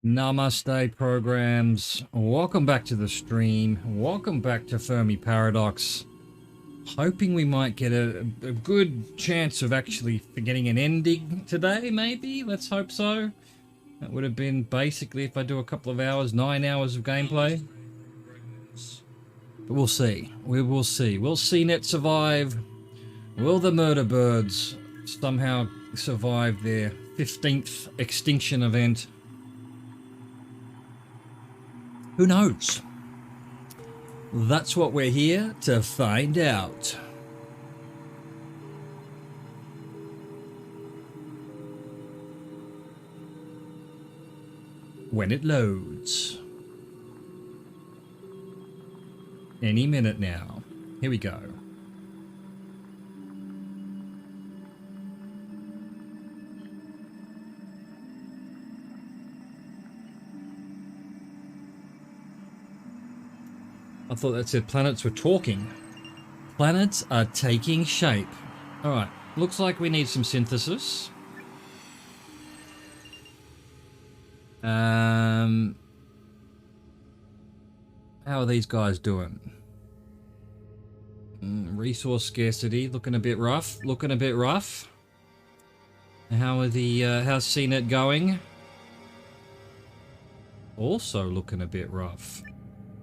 Namaste programs. Welcome back to the stream. Welcome back to Fermi Paradox. Hoping we might get a good chance of actually getting an ending today, maybe? Let's hope so. That would have been basically, if I do a couple of hours, 9 hours of gameplay. But we'll see. We will see. Will SeaNet survive? Will the murder birds somehow survive their 15th extinction event? Who knows? That's what we're here to find out. When it loads. Any minute now. Here we go. I thought that said planets were talking. Planets are taking shape. Alright, looks like we need some synthesis. How are these guys doing? Resource scarcity, looking a bit rough. Looking a bit rough. How are the, how's SeaNet going? Also looking a bit rough.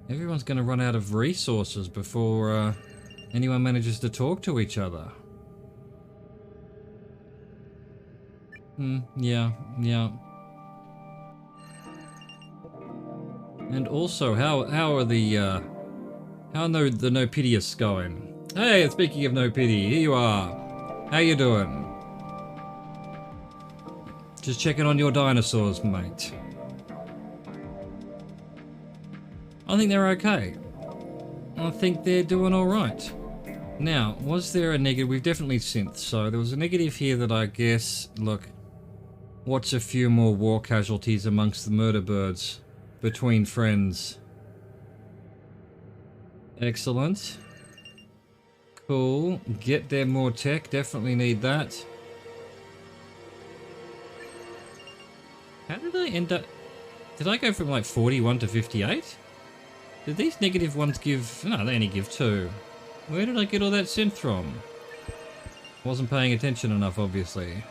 Everyone's going to run out of resources before anyone manages to talk to each other. Yeah. And also, how are the no pitius going? Hey, speaking of no pity, here you are. How you doing? Just checking on your dinosaurs, mate. I think they're okay. I think they're doing alright. Now, was there a negative? We've definitely synth, so there was a negative here that I guess, look, what's a few more war casualties amongst the murder birds between friends? Excellent. Cool. Get them more tech, definitely need that. How did I end up? Did I go from like 41 to 58? Did these negative ones give... No, they only give 2. Where did I get all that synth from? Wasn't paying attention enough, obviously.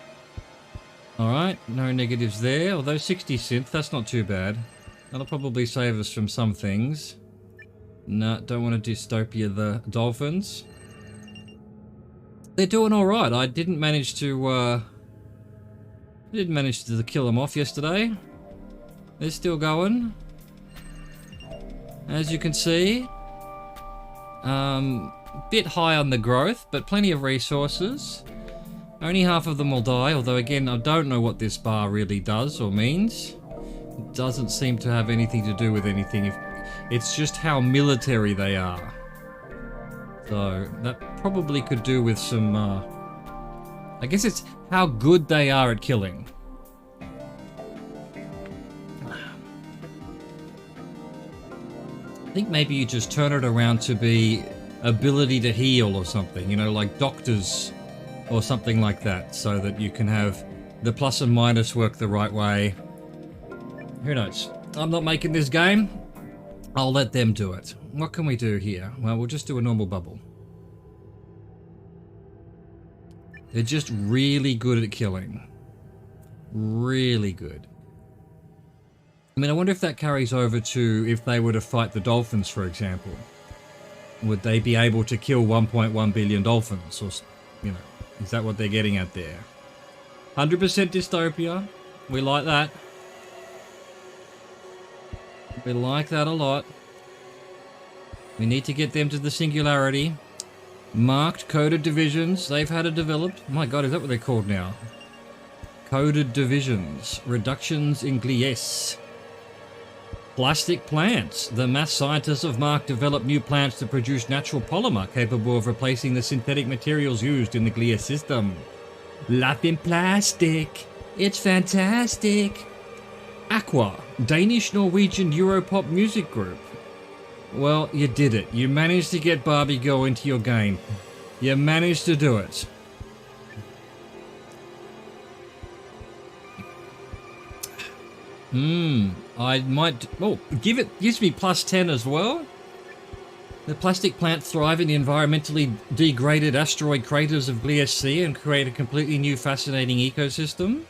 Alright, no negatives there. Although 60 synth, that's not too bad. That'll probably save us from some things. Nah, don't want to dystopia the dolphins. They're doing alright. I didn't manage to kill them off yesterday. They're still going. As you can see, bit high on the growth, but plenty of resources. Only half of them will die, although again, I don't know what this bar really does or means. It doesn't seem to have anything to do with anything. It's just how military they are. So, that probably could do with some, I guess it's how good they are at killing. I think maybe you just turn it around to be ability to heal or something, you know, like doctors or something like that, so that you can have the plus and minus work the right way. Who knows? I'm not making this game. I'll let them do it. What can we do here? Well, we'll just do a normal bubble. They're just really good at killing. Really good. I mean, I wonder if that carries over to if they were to fight the dolphins, for example. Would they be able to kill 1.1 billion dolphins? Or, you know, is that what they're getting at there? 100% dystopia. We like that. We like that a lot. We need to get them to the singularity. Marked coded divisions. They've had it developed. My god, is that what they're called now? Coded divisions. Reductions in gliese. Plastic plants. The math scientists of Mark developed new plants to produce natural polymer capable of replacing the synthetic materials used in the gliese system. Life in plastic. It's fantastic. Aqua. Danish, Norwegian, Europop music group. Well, you did it. You managed to get Barbie Girl into your game. You managed to do it. I might... Oh, gives me +10 as well. The plastic plants thrive in the environmentally degraded asteroid craters of Gliese Sea and create a completely new fascinating ecosystem.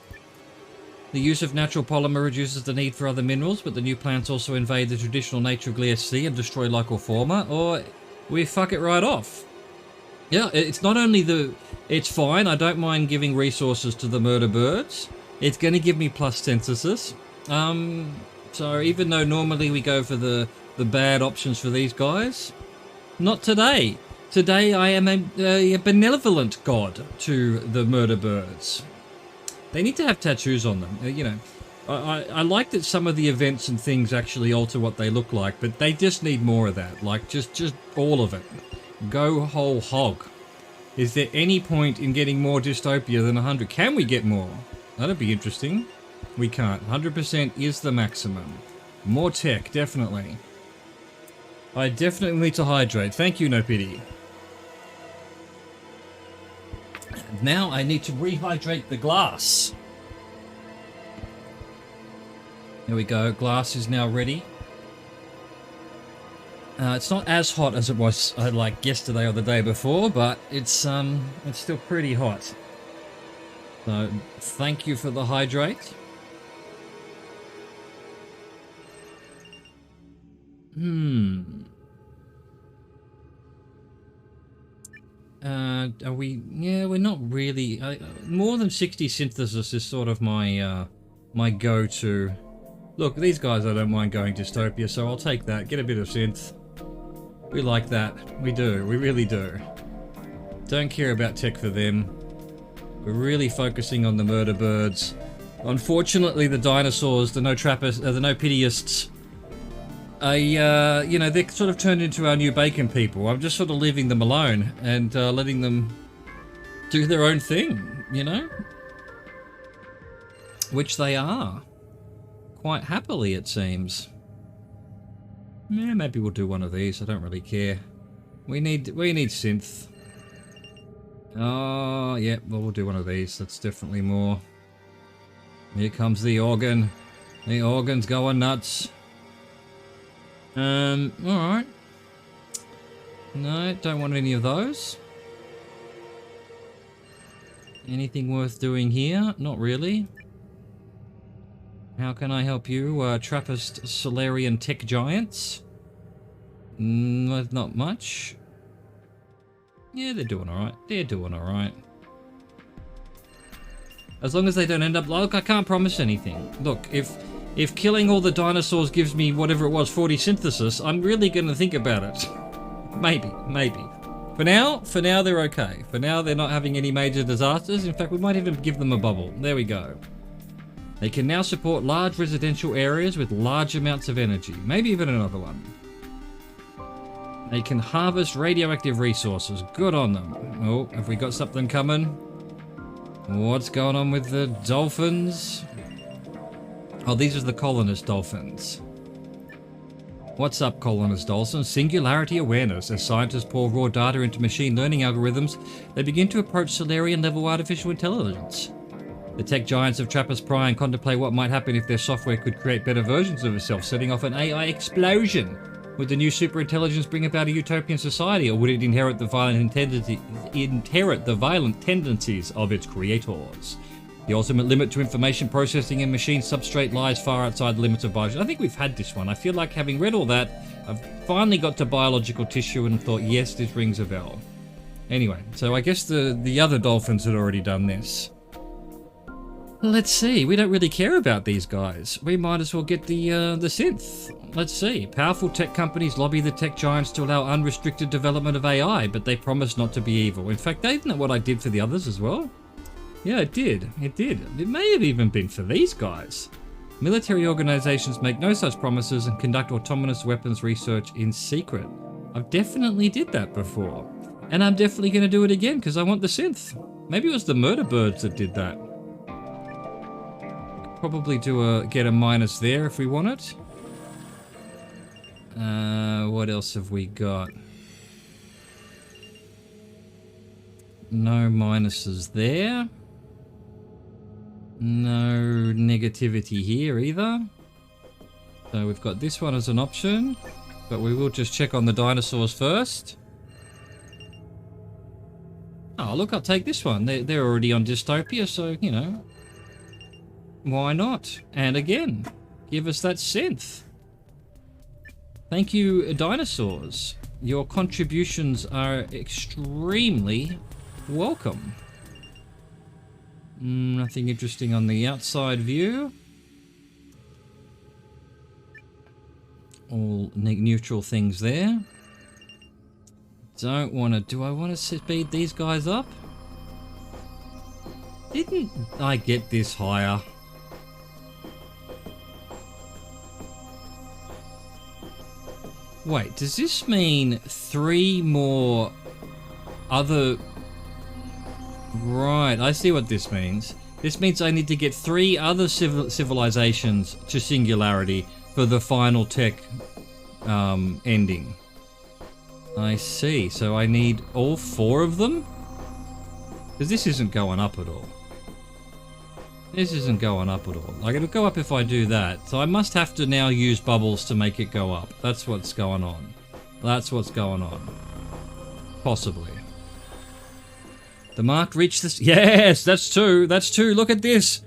The use of natural polymer reduces the need for other minerals, but the new plants also invade the traditional nature of Gliese Sea and destroy local fauna, or we fuck it right off. Yeah, it's not only the... It's fine, I don't mind giving resources to the murder birds. It's going to give me plus synthesis. So even though normally we go for the bad options for these guys, not today. Today I am a benevolent god to the murder birds. They need to have tattoos on them, you know. I like that some of the events and things actually alter what they look like, but they just need more of that. Like, just all of it. Go whole hog. Is there any point in getting more dystopia than 100? Can we get more? That'd be interesting. We can't. 100% is the maximum. More tech, definitely. I definitely need to hydrate. Thank you, No Pity. Now I need to rehydrate the glass. There we go. Glass is now ready. It's not as hot as it was like yesterday or the day before, but it's still pretty hot. So thank you for the hydrate. Are we... Yeah, we're not really... more than 60 synthesis is sort of my my go-to. Look, these guys I don't mind going dystopia, so I'll take that. Get a bit of synth. We like that. We do. We really do. Don't care about tech for them. We're really focusing on the murder birds. Unfortunately, the dinosaurs, the no pityists, you know, they're sort of turned into our new bacon people. I'm just sort of leaving them alone and letting them do their own thing, you know? Which they are. Quite happily, it seems. Yeah, maybe we'll do one of these. I don't really care. We need synth. Oh, yeah, well, we'll do one of these. That's definitely more. Here comes the organ. The organ's going nuts. Alright. No, don't want any of those. Anything worth doing here? Not really. How can I help you, Trappist Solarian tech giants? Not much. Yeah, they're doing alright. They're doing alright. As long as they don't end up... Look, I can't promise anything. Look, if killing all the dinosaurs gives me whatever it was, 40 synthesis, I'm really going to think about it. Maybe. For now, they're okay. For now, they're not having any major disasters. In fact, we might even give them a bubble. There we go. They can now support large residential areas with large amounts of energy. Maybe even another one. They can harvest radioactive resources. Good on them. Oh, have we got something coming? What's going on with the dolphins? Oh, these are the colonist dolphins. What's up, colonist dolphins? Singularity awareness. As scientists pour raw data into machine learning algorithms, they begin to approach Solarian-level artificial intelligence. The tech giants of Trappist pry and contemplate what might happen if their software could create better versions of itself, setting off an AI explosion. Would the new superintelligence bring about a utopian society, or would it inherit the violent tendencies of its creators? The ultimate limit to information processing and machine substrate lies far outside the limits of biology. I think we've had this one. I feel like, having read all that, I've finally got to biological tissue and thought, yes, this rings a bell. Anyway, so I guess the other dolphins had already done this. Let's see. We don't really care about these guys. We might as well get the synth. Let's see. Powerful tech companies lobby the tech giants to allow unrestricted development of AI, but they promise not to be evil. In fact, isn't that what I did for the others as well? Yeah, it did. It did. It may have even been for these guys. Military organizations make no such promises and conduct autonomous weapons research in secret. I've definitely did that before. And I'm definitely going to do it again because I want the synth. Maybe it was the murder birds that did that. Probably get a minus there if we want it. What else have we got? No minuses there. No negativity here either. So we've got this one as an option, but we will just check on the dinosaurs first. Oh, look, I'll take this one. They're already on dystopia, so, you know, why not? And again, give us that synth. Thank you, dinosaurs. Your contributions are extremely welcome. Nothing interesting on the outside view. All neutral things there. Don't want to... Do I want to speed these guys up? Didn't I get this higher? Wait, does this mean 3 more other... Right, I see what this means. This means I need to get 3 other civilizations to singularity for the final tech ending. I see, so I need all 4 of them? Because this isn't going up at all. This isn't going up at all. Like, it'll go up if I do that. So I must have to now use bubbles to make it go up. That's what's going on. That's what's going on. Possibly. The mark reached this... Yes, that's 2. That's 2. Look at this.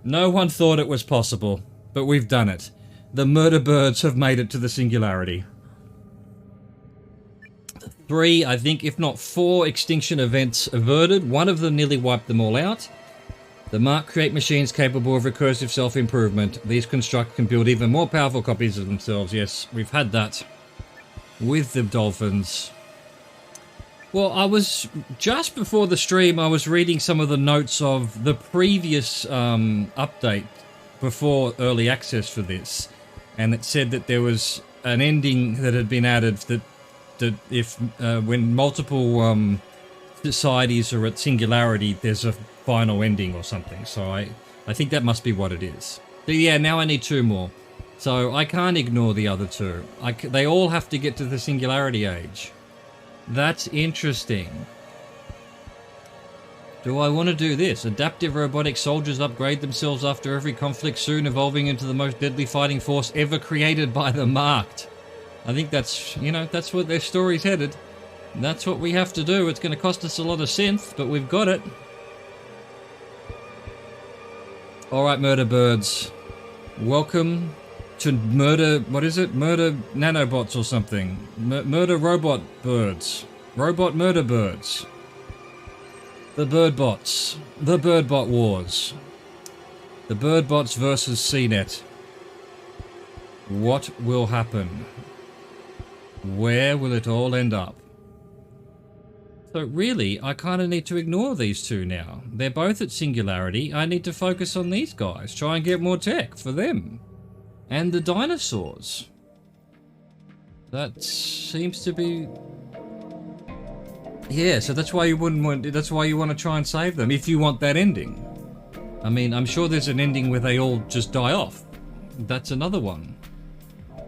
No one thought it was possible, but we've done it. The murder birds have made it to the singularity. 3, I think, if not 4 extinction events averted. One of them nearly wiped them all out. The mark create machines capable of recursive self-improvement. These construct can build even more powerful copies of themselves. Yes, we've had that with the dolphins. Well, I was, just before the stream, I was reading some of the notes of the previous update before early access for this. And it said that there was an ending that had been added that if when multiple societies are at singularity, there's a final ending or something. So I think that must be what it is. But yeah, now I need 2 more. So I can't ignore the other 2. They all have to get to the singularity age. That's interesting. Do I want to do this? Adaptive robotic soldiers upgrade themselves after every conflict, soon evolving into the most deadly fighting force ever created by the Marked. I think that's, you know, that's what their story's headed. That's what we have to do. It's going to cost us a lot of synth, but we've got it. Alright, murder birds. Welcome to murder... What is it? Murder nanobots or something. Murder robot birds. Robot murder birds. The bird bots. The bird bot wars. The bird bots versus SeaNet. What will happen? Where will it all end up? So really, I kind of need to ignore these 2 now. They're both at singularity. I need to focus on these guys. Try and get more tech for them. And the dinosaurs. That seems to be... Yeah, so that's why you wouldn't want... That's why you want to try and save them, if you want that ending. I mean, I'm sure there's an ending where they all just die off. That's another one.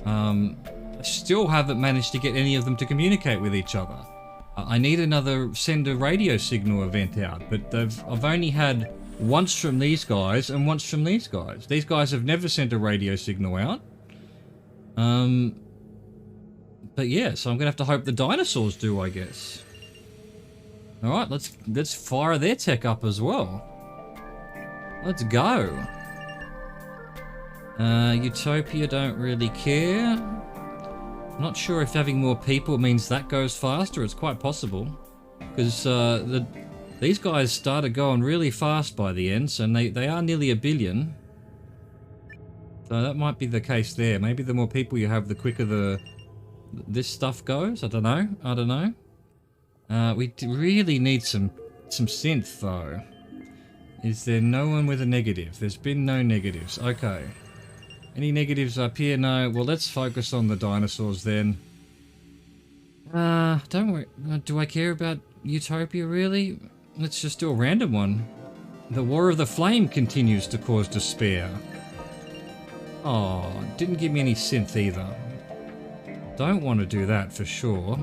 I still haven't managed to get any of them to communicate with each other. I need another send a radio signal event out, but I've only had once from these guys and once from these guys. These guys have never sent a radio signal out. But yeah, so I'm gonna have to hope the dinosaurs do, I guess. All right, let's fire their tech up as well. Let's go. Utopia don't really care. Not sure if having more people means that goes faster. It's quite possible, because these guys started going really fast by the end, so they are nearly 1 billion. So that might be the case there. Maybe the more people you have, the quicker this stuff goes. I don't know. I don't know. We really need some synth though. Is there no one with a negative? There's been no negatives. Okay. Any negatives up here? No. Well, let's focus on the dinosaurs then. Don't worry. Do I care about Utopia, really? Let's just do a random one. The War of the Flame continues to cause despair. Oh, didn't give me any synth either. Don't want to do that for sure.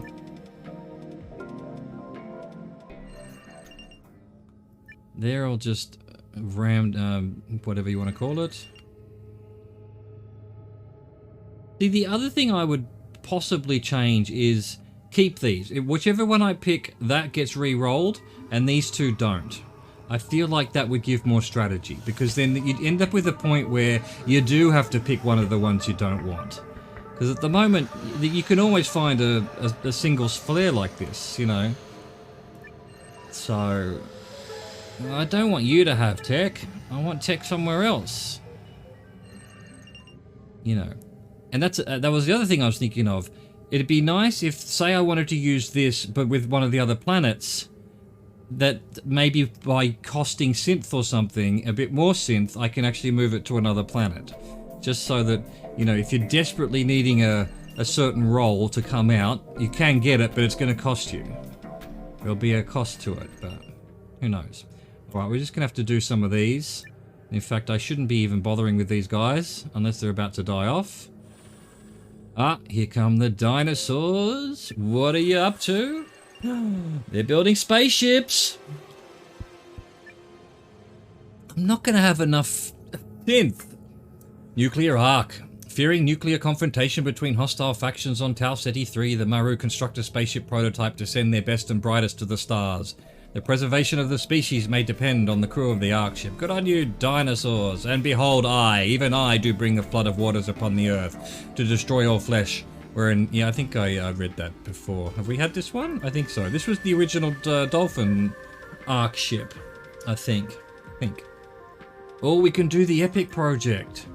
There, I'll just ram, whatever you want to call it. See, the other thing I would possibly change is keep these. Whichever one I pick, that gets re-rolled, and these two don't. I feel like that would give more strategy, because then you'd end up with a point where you do have to pick one of the ones you don't want. Because at the moment, you can always find a single flare like this, you know. So, I don't want you to have tech. I want tech somewhere else. You know. And that was the other thing I was thinking of. It'd be nice if, say I wanted to use this, but with one of the other planets, that maybe by costing synth or something, a bit more synth, I can actually move it to another planet. Just so that, you know, if you're desperately needing a certain role to come out, you can get it, but it's going to cost you. There'll be a cost to it, but who knows. Alright, we're just going to have to do some of these. In fact, I shouldn't be even bothering with these guys, unless they're about to die off. Ah, here come the dinosaurs. What are you up to? They're building spaceships. I'm not going to have enough synth. Nuclear arc. Fearing nuclear confrontation between hostile factions on Tau Ceti 3, the Maru construct a spaceship prototype to send their best and brightest to the stars. The preservation of the species may depend on the crew of the arc ship. Good on you, dinosaurs. And behold, even I, do bring the flood of waters upon the earth to destroy all flesh. Yeah, I think I read that before. Have we had this one? I think so. This was the original dolphin arc ship, I think. Or we can do the Epic project.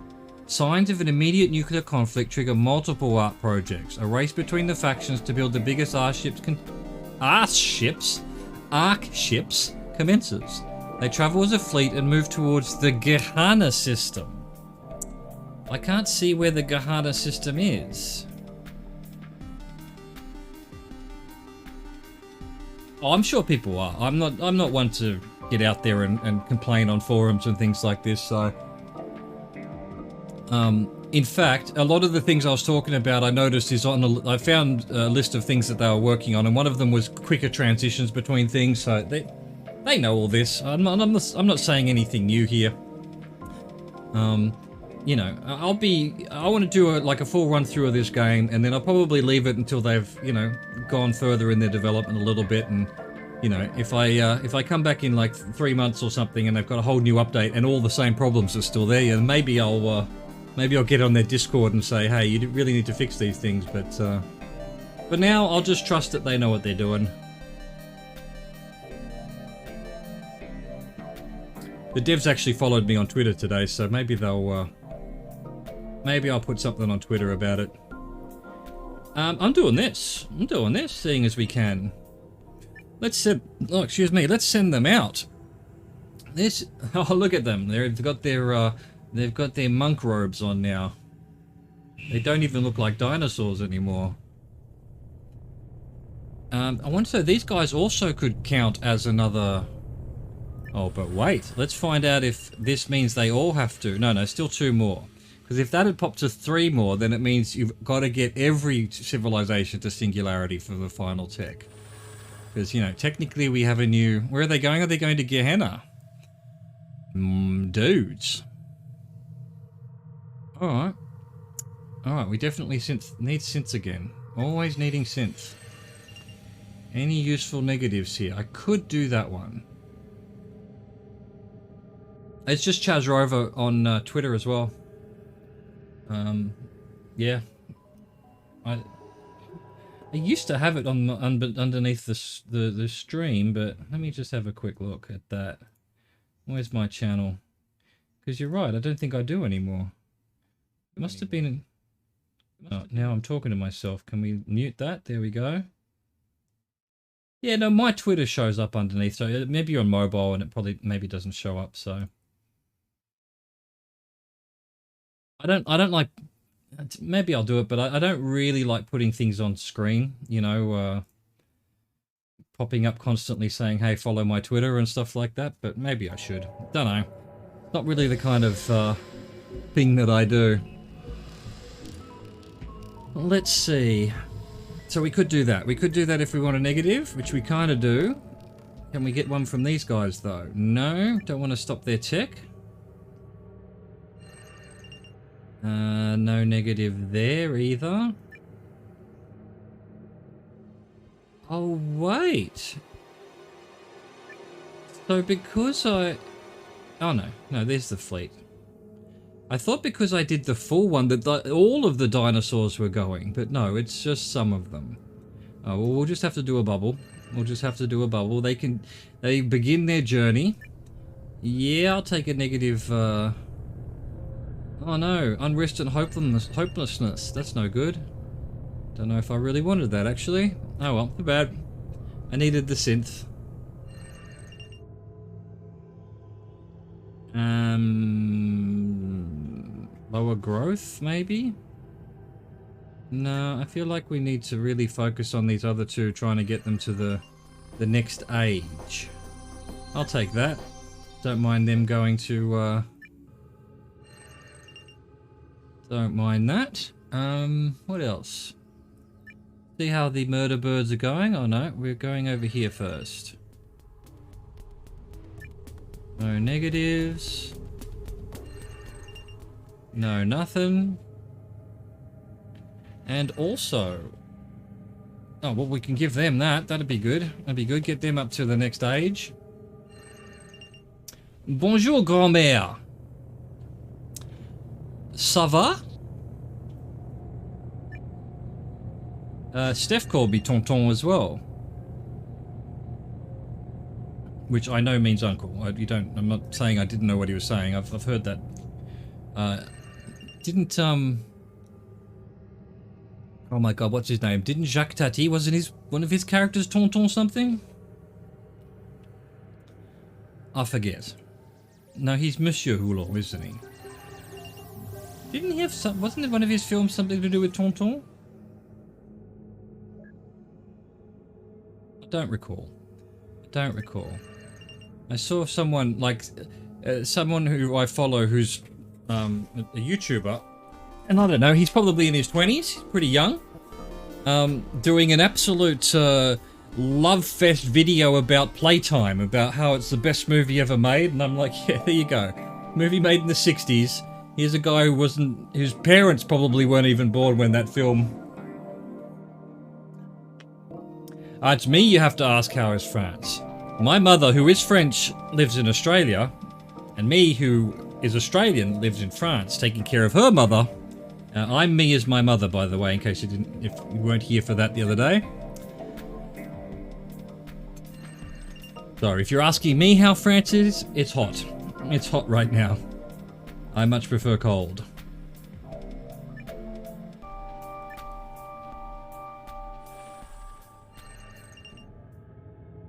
Signs of an immediate nuclear conflict trigger multiple arc projects. A race between the factions to build the biggest arc ships commences. They travel as a fleet and move towards the Gehenna system. I can't see where the Gehenna system is. Oh, I'm sure people are. I'm not one to get out there and complain on forums and things like this, so... in fact, a lot of the things I was talking about, I noticed is I found a list of things that they were working on, and one of them was quicker transitions between things, so they know all this. I'm not saying anything new here. You know, I want to do a full run through of this game, and then I'll probably leave it until they've, you know, gone further in their development a little bit, and, you know, if I come back in like 3 months or something and they've got a whole new update and all the same problems are still there, and maybe I'll get on their Discord and say, hey, you really need to fix these things, but now I'll just trust that they know what they're doing. The devs actually followed me on Twitter today, so maybe maybe I'll put something on Twitter about it. I'm doing this, seeing as we can. Let's send them out. Oh, look at them. They've got their monk robes on now. They don't even look like dinosaurs anymore. I wonder, so these guys also could count as another... Oh, but wait. Let's find out if this means they all have to... No, still 2 more. Because if that had popped to 3 more, then it means you've got to get every civilization to singularity for the final tech. Because, you know, technically we have a new... Where are they going? Are they going to Gehenna? Dudes. Alright. Alright, we definitely need synths again. Always needing synth. Any useful negatives here? I could do that one. It's just Chaz Rover on Twitter as well. Yeah. I used to have it on underneath the stream, but let me just have a quick look at that. Where's my channel? Because you're right, I don't think I do anymore. It must have been... Oh, now I'm talking to myself. Can we mute that? There we go. Yeah, no, my Twitter shows up underneath, so maybe you're on mobile and it probably maybe doesn't show up, so... I don't like... Maybe I'll do it, but I don't really like putting things on screen, you know, popping up constantly saying, hey, follow my Twitter and stuff like that, but maybe I should. Don't know. Not really the kind of thing that I do. Let's see. So we could do that. We could do that if we want a negative, which we kind of do. Can we get one from these guys, though? No, don't want to stop their tech. No negative there either. Oh, wait. So because I... Oh, no, there's the fleet. I thought because I did the full one that all of the dinosaurs were going, but no, it's just some of them. Oh, well, we'll just have to do a bubble. We'll just have to do a bubble. They begin their journey. Yeah, I'll take a negative, Oh no, unrest and hopelessness. That's no good. Don't know if I really wanted that, actually. Oh well, too bad. I needed the synth. Lower growth, maybe? No, I feel like we need to really focus on these other two, trying to get them to the next age. I'll take that. Don't mind them going to, Don't mind that. What else? See how the murder birds are going? Oh no, we're going over here first. No negatives. No nothing. And also... Oh, well, we can give them that. That'd be good. That'd be good. Get them up to the next age. Bonjour, grand-mère. Ça va? Steph called me tonton as well. Which I know means uncle. I'm not saying I didn't know what he was saying. I've heard that. Oh my god, what's his name? Didn't Jacques Tati, wasn't one of his characters tonton something? I forget. No, he's Monsieur Hulot, isn't he? Didn't he have wasn't it one of his films something to do with tonton? I don't recall. I saw someone, like, someone who I follow who's a YouTuber, and I don't know, he's probably in his 20s, pretty young, doing an absolute love fest video about Playtime, about how it's the best movie ever made, and I'm like, yeah, there you go. Movie made in the 60s. Here's a guy whose parents probably weren't even born when that film... It's me you have to ask how is France. My mother, who is French, lives in Australia, and me, who is Australian, lives in France, taking care of her mother. I'm me as my mother, by the way, in case if you weren't here for that the other day. Sorry, if you're asking me how France is, it's hot. It's hot right now. I much prefer cold.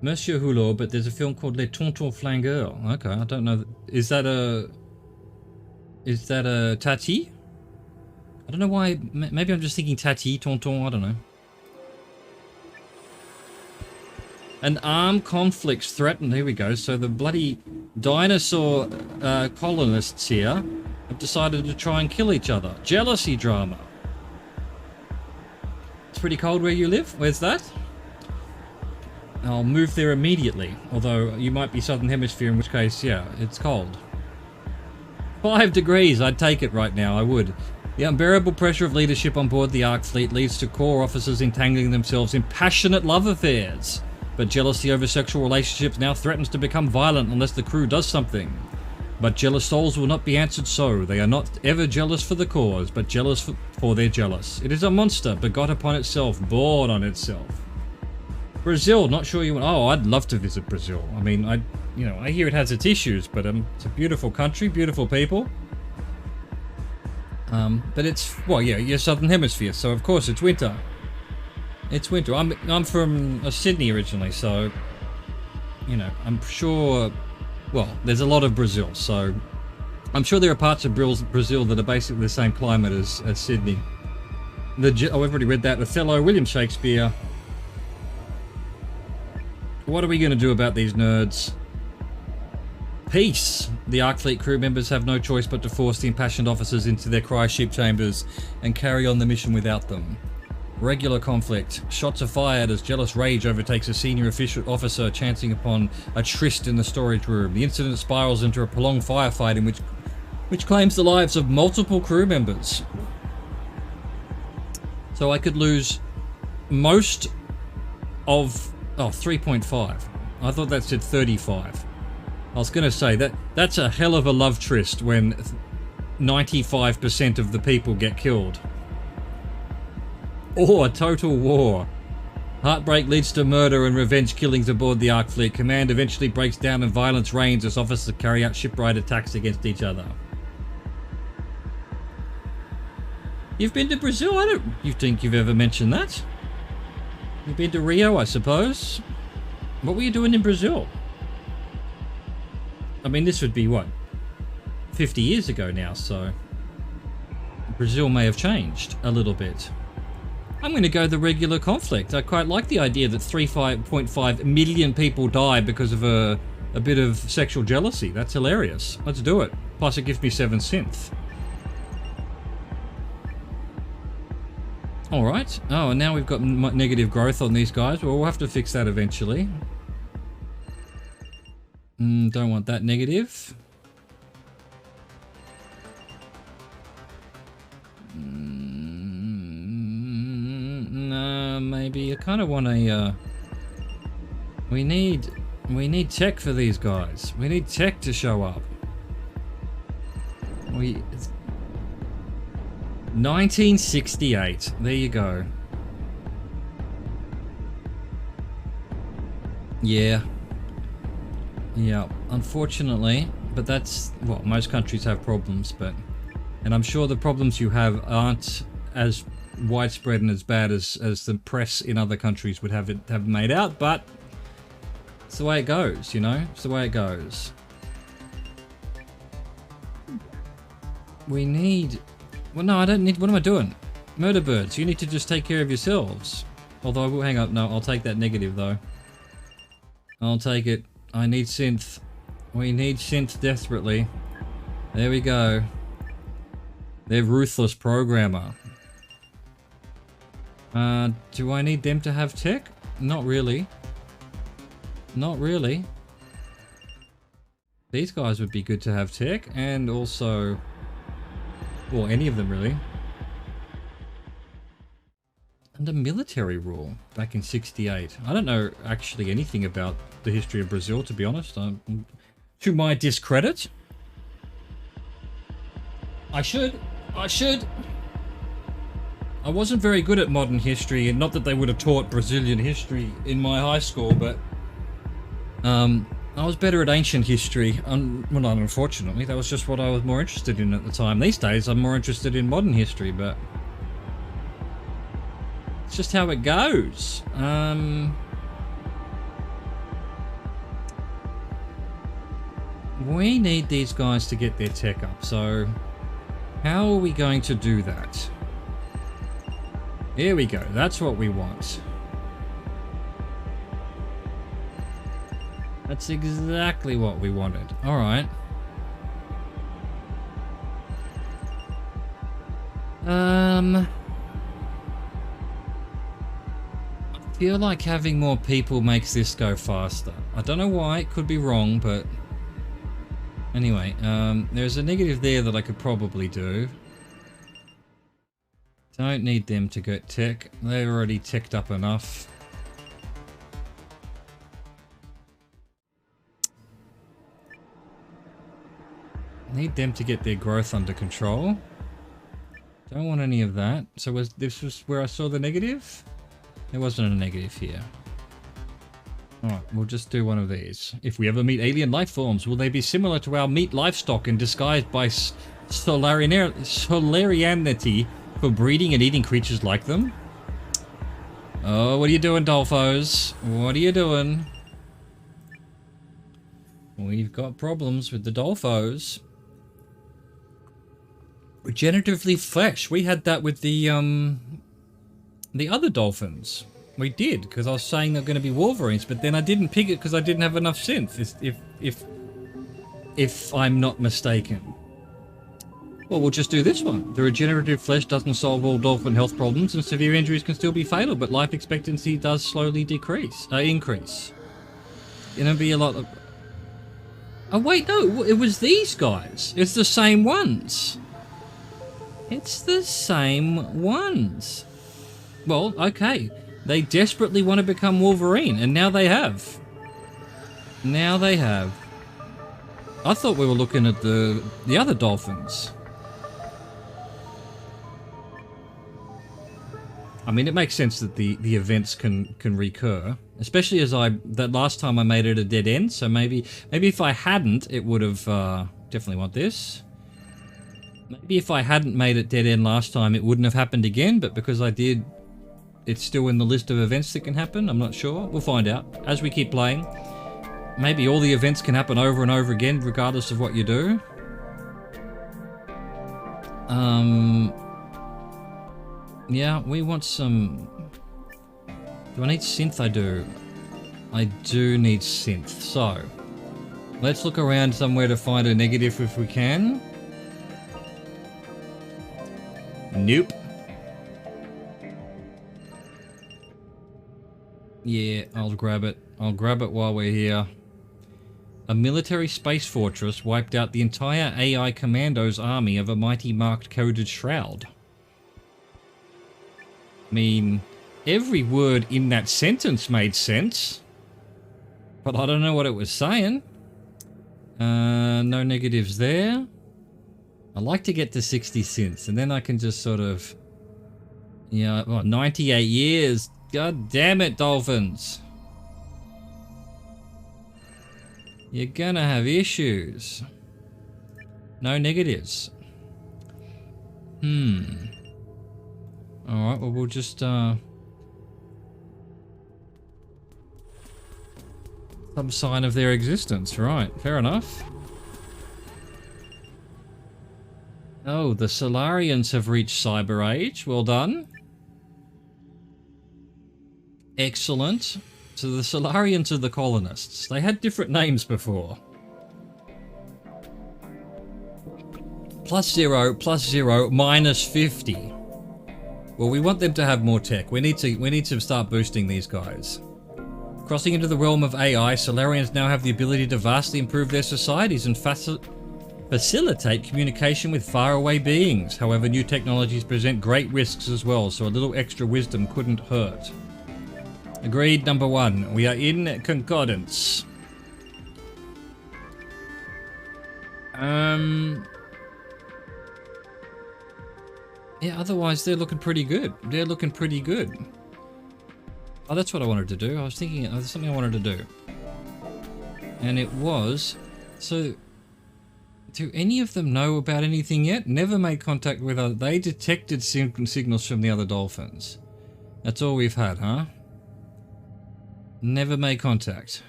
Monsieur Hulot, but there's a film called Les Tontons Flingueurs. Okay, I don't know. Is that a Tati? I don't know why. Maybe I'm just thinking Tati, Tonton, I don't know. An armed conflicts threaten. Here we go. So the bloody dinosaur colonists here have decided to try and kill each other. Jealousy drama. It's pretty cold where you live. Where's that? I'll move there immediately. Although you might be Southern Hemisphere, in which case, yeah, it's cold. 5 degrees. I'd take it right now. I would. The unbearable pressure of leadership on board the Ark fleet leads to core officers entangling themselves in passionate love affairs. But jealousy over sexual relationships now threatens to become violent unless the crew does something. But jealous souls will not be answered so. They are not ever jealous for the cause, but jealous for their jealous. It is a monster, begot upon itself, born on itself. Brazil, not sure you want... Oh, I'd love to visit Brazil. I mean, I hear it has its issues, but it's a beautiful country, beautiful people. But it's... Well, yeah, you're Southern Hemisphere, so of course it's winter. It's winter. I'm from Sydney originally, so... You know, I'm sure... Well, there's a lot of Brazil, so... I'm sure there are parts of Brazil that are basically the same climate as Sydney. Oh, I've already read that. Othello, William Shakespeare... What are we going to do about these nerds? Peace! The Ark Fleet crew members have no choice but to force the impassioned officers into their cry-sheep chambers and carry on the mission without them. Regular conflict. Shots are fired as jealous rage overtakes a senior officer chancing upon a tryst in the storage room. The incident spirals into a prolonged firefight in which which claims the lives of multiple crew members. So I could lose most of... Oh, 3.5. I thought that said 35. I was going to say, that's a hell of a love tryst when 95% of the people get killed. Or a total war. Heartbreak leads to murder and revenge killings aboard the Ark Fleet. Command eventually breaks down and violence reigns as officers carry out shipwright attacks against each other. You've been to Brazil? I don't... You think you've ever mentioned that? You've been to Rio, I suppose? What were you doing in Brazil? I mean, this would be, what, 50 years ago now, so... Brazil may have changed a little bit. I'm going to go the regular conflict. I quite like the idea that 3.5 million people die because of a bit of sexual jealousy. That's hilarious. Let's do it. Plus it gives me 7 synth. Alright. Oh, and now we've got negative growth on these guys. Well, we'll have to fix that eventually. Don't want that negative. No, maybe I kind of want a... We need tech for these guys. We need tech to show up. 1968. There you go. Yeah. Yeah, unfortunately, but that's... Well, most countries have problems, but... And I'm sure the problems you have aren't as widespread and as bad as the press in other countries would have made out, but it's the way it goes, you know? It's the way it goes. We need... Well, no, I don't need... What am I doing? Murder birds, you need to just take care of yourselves. Although I will... Hang on, no, I'll take that negative, though. I'll take it. I need synth. We need synth desperately. There we go. They're ruthless programmer. Do I need them to have tech? Not really. Not really. These guys would be good to have tech, and also... Well, any of them, really. Under military rule, back in 68. I don't know actually anything about the history of Brazil, to be honest. To my discredit. I should. I wasn't very good at modern history, and not that they would have taught Brazilian history in my high school, but I was better at ancient history. Well, not unfortunately, that was just what I was more interested in at the time. These days, I'm more interested in modern history, but it's just how it goes. We need these guys to get their tech up, so how are we going to do that? Here we go, that's what we want. That's exactly what we wanted. Alright. I feel like having more people makes this go faster. I don't know why, it could be wrong, but... Anyway, there's a negative there that I could probably do. Don't need them to get tech. They're already teched up enough. Need them to get their growth under control. Don't want any of that. So this was where I saw the negative? There wasn't a negative here. Alright, we'll just do one of these. If we ever meet alien life forms, will they be similar to our meat livestock and disguised by solarianity for breeding and eating creatures like them? Oh, what are you doing, Dolphos? What are you doing? We've got problems with the Dolphos. Regeneratively flesh. We had that with the other dolphins. We did, because I was saying they're going to be Wolverines, but then I didn't pick it because I didn't have enough synth, if I'm not mistaken. Well, we'll just do this one. The regenerative flesh doesn't solve all dolphin health problems, and severe injuries can still be fatal, but life expectancy does slowly increase. It'll be a lot of... Oh wait, no, it was these guys. It's the same ones. It's the same ones. Well, okay. They desperately want to become Wolverine, and now they have. Now they have. I thought we were looking at the other dolphins. I mean, it makes sense that the events can recur, especially as that last time I made it a dead end. So maybe if I hadn't, it would have definitely want this. Maybe if I hadn't made it dead end last time, it wouldn't have happened again. But because I did, it's still in the list of events that can happen. I'm not sure. We'll find out as we keep playing. Maybe all the events can happen over and over again, regardless of what you do. Yeah, we want some... Do I need synth? I do. I do need synth. So, let's look around somewhere to find a negative if we can. Nope. Yeah, I'll grab it. I'll grab it while we're here. A military space fortress wiped out the entire AI commandos army of a mighty marked coded shroud. I mean, every word in that sentence made sense, but I don't know what it was saying. No negatives there. I like to get to 60 cents, and then I can just sort of... Yeah, well, 98 years. God damn it, dolphins. You're gonna have issues. No negatives. Alright, well, we'll just, some sign of their existence. Right, fair enough. Oh, the Solarians have reached Cyber Age. Well done. Excellent. So the Solarians are the colonists. They had different names before. +0, +0, -50. Well, we want them to have more tech. We need to start boosting these guys. Crossing into the realm of AI, Solarians now have the ability to vastly improve their societies and facilitate communication with faraway beings. However, new technologies present great risks as well, so a little extra wisdom couldn't hurt. Agreed, number one. We are in concordance. Yeah, otherwise they're looking pretty good. They're looking pretty good. Oh, that's what I wanted to do. I was thinking there's something I wanted to do. And it was... So, do any of them know about anything yet? Never made contact with other... They detected signals from the other dolphins. That's all we've had, huh? Never made contact.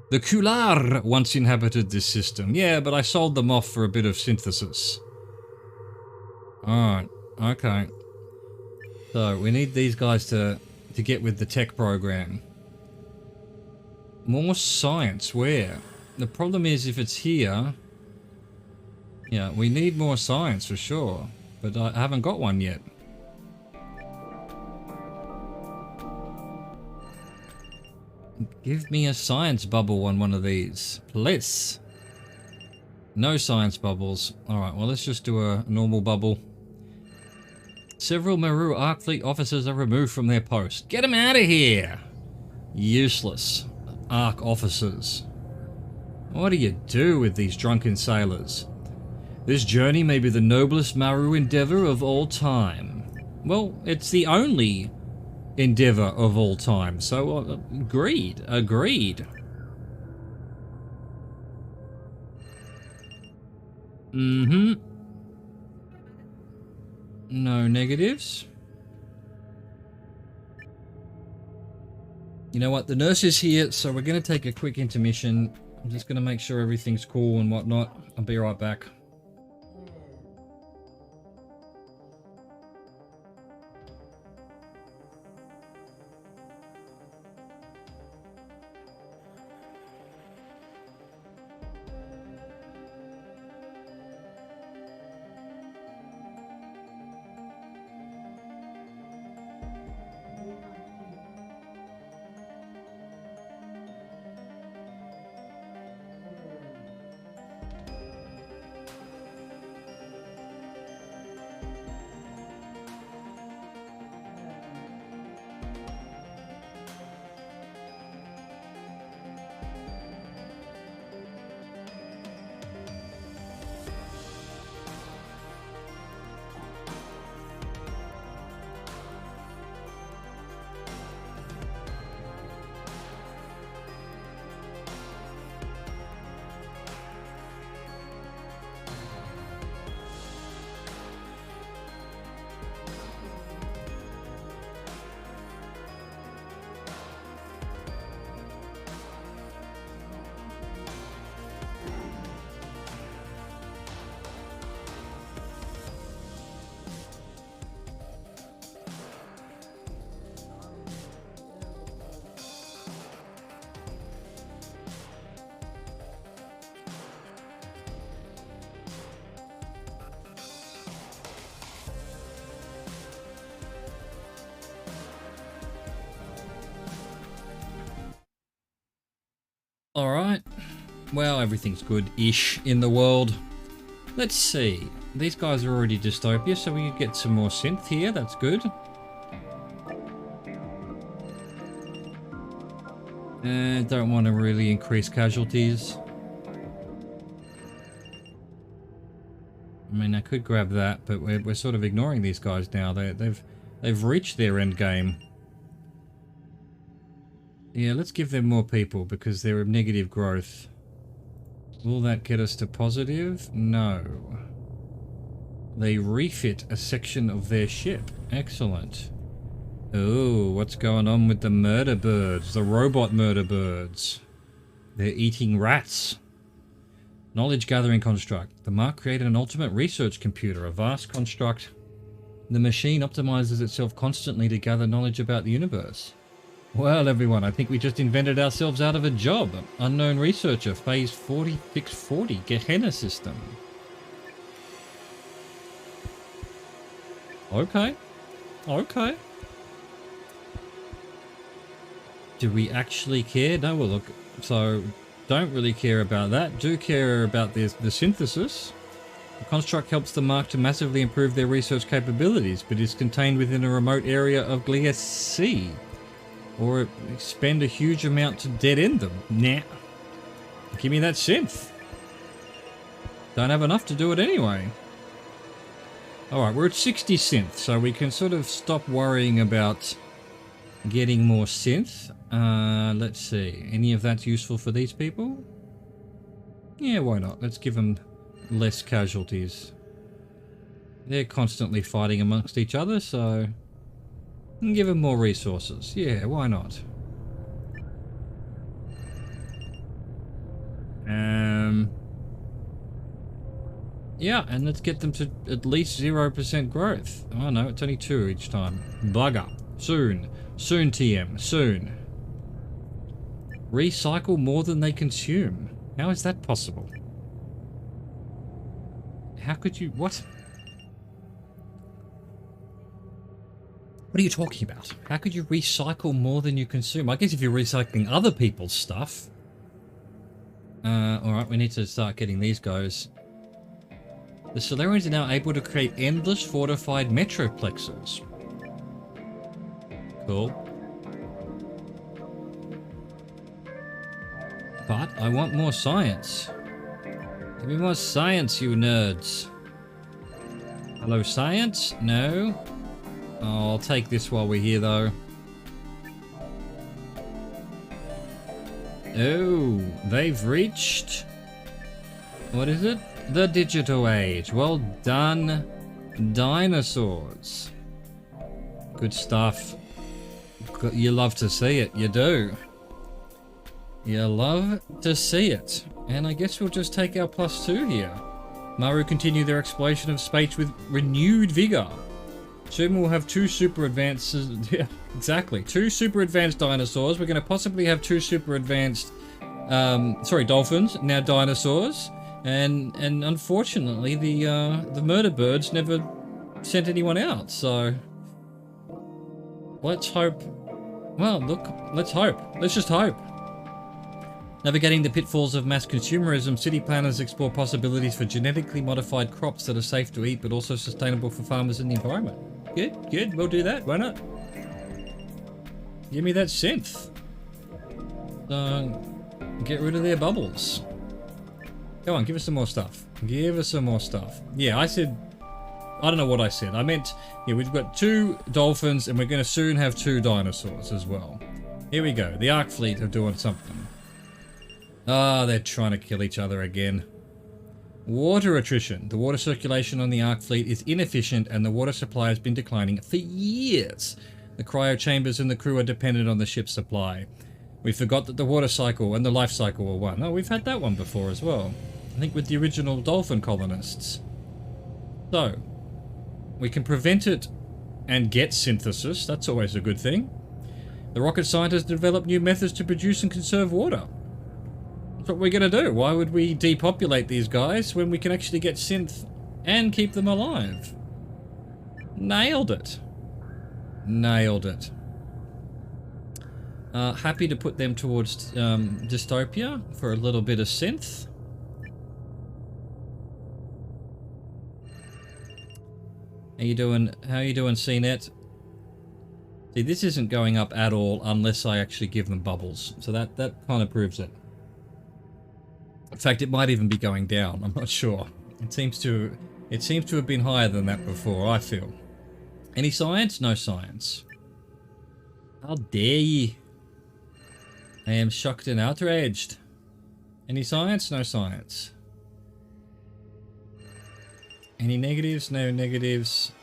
The Kular once inhabited this system. Yeah, but I sold them off for a bit of synthesis. Alright, okay. So, we need these guys to get with the tech program. More science, where? The problem is if it's here... Yeah, we need more science for sure. But I haven't got one yet. Give me a science bubble on one of these, please. No science bubbles. Alright, well let's just do a normal bubble. Several Maru Arc Fleet officers are removed from their post. Get them out of here! Useless Arc officers. What do you do with these drunken sailors? This journey may be the noblest Maru endeavor of all time. Well, it's the only endeavor of all time, so agreed, agreed. No negatives. You know what, the nurse is here, so we're going to take a quick intermission. I'm just going to make sure everything's cool and whatnot. I'll be right back. Alright. Well, everything's good-ish in the world. Let's see. These guys are already dystopia, so we can get some more synth here. That's good. And don't want to really increase casualties. I mean, I could grab that, but we're sort of ignoring these guys now. They've reached their end game. Yeah, let's give them more people because they're of negative growth. Will that get us to positive? No. They refit a section of their ship. Excellent. Oh, what's going on with the murder birds? The robot murder birds. They're eating rats. Knowledge gathering construct. The Mark created an ultimate research computer, a vast construct. The machine optimizes itself constantly to gather knowledge about the universe. Well, everyone, I think we just invented ourselves out of a job. Unknown researcher, phase 4640, Gehenna system. Okay. Okay. Do we actually care? No, well, look, so don't really care about that. Do care about the synthesis. The construct helps the Mark to massively improve their research capabilities, but is contained within a remote area of Glias Sea. Or expend a huge amount to dead-end them. Nah. Give me that synth. Don't have enough to do it anyway. Alright, we're at 60 synth, so we can sort of stop worrying about getting more synth. Let's see. Any of that's useful for these people? Yeah, why not? Let's give them less casualties. They're constantly fighting amongst each other, so... and give them more resources. Yeah, why not? Yeah, and let's get them to at least 0% growth. Oh no, it's only 2 each time. Bugger. Soon. Soon, TM. Soon. Recycle more than they consume. How is that possible? How could you... what? What are you talking about? How could you recycle more than you consume? I guess if you're recycling other people's stuff. Alright, we need to start getting these guys. The Solarians are now able to create endless fortified metroplexes. Cool. But I want more science. Give me more science, you nerds. Hello, science? No. Oh, I'll take this while we're here, though. Oh, they've reached... what is it? The digital age. Well done, dinosaurs. Good stuff. You love to see it, you do. You love to see it. And I guess we'll just take our +2 here. Maru continue their exploration of space with renewed vigor. Soon we'll have 2 super advanced... yeah, exactly. 2 super advanced dinosaurs. We're going to possibly have 2 super advanced... dolphins. Now dinosaurs. And unfortunately, the murder birds never sent anyone out, so... let's hope... well, look, let's hope. Let's just hope. Navigating the pitfalls of mass consumerism, city planners explore possibilities for genetically modified crops that are safe to eat but also sustainable for farmers and the environment. Good, good, we'll do that, why not? Give me that synth. Get rid of their bubbles. Come on, give us some more stuff. Give us some more stuff. Yeah, I said... I don't know what I said. I meant, yeah, we've got 2 dolphins and we're going to soon have 2 dinosaurs as well. Here we go. The Ark Fleet are doing something. Ah, they're trying to kill each other again. Water attrition. The water circulation on the Ark Fleet is inefficient and the water supply has been declining for years. The cryo chambers and the crew are dependent on the ship's supply. We forgot that the water cycle and the life cycle were one. Oh, we've had that one before as well. I think with the original dolphin colonists. So, we can prevent it and get synthesis. That's always a good thing. The rocket scientists developed new methods to produce and conserve water. That's what we're going to do. Why would we depopulate these guys when we can actually get synth and keep them alive? Nailed it. Nailed it. Happy to put them towards dystopia for a little bit of synth. How you doing? How you doing, SeaNet? See, this isn't going up at all unless I actually give them bubbles. So that kind of proves it. In fact, it might even be going down. I'm not sure. It seems to have been higher than that before, I feel. Any science? No science. How dare ye? I am shocked and outraged. Any science? No science. Any negatives? No negatives.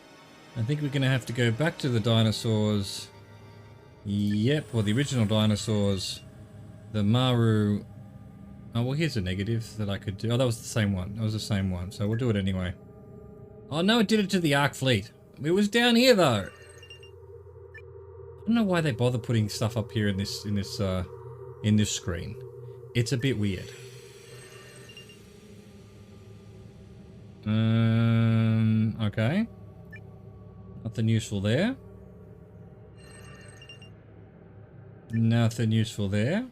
I think we're going to have to go back to the dinosaurs. Yep, or the original dinosaurs. The Maru. Oh, well, here's a negative that I could do. Oh, that was the same one. That was the same one, so we'll do it anyway. Oh, no, it did it to the Ark Fleet. It was down here, though. I don't know why they bother putting stuff up here in this screen. It's a bit weird. Okay. Nothing useful there. Nothing useful there.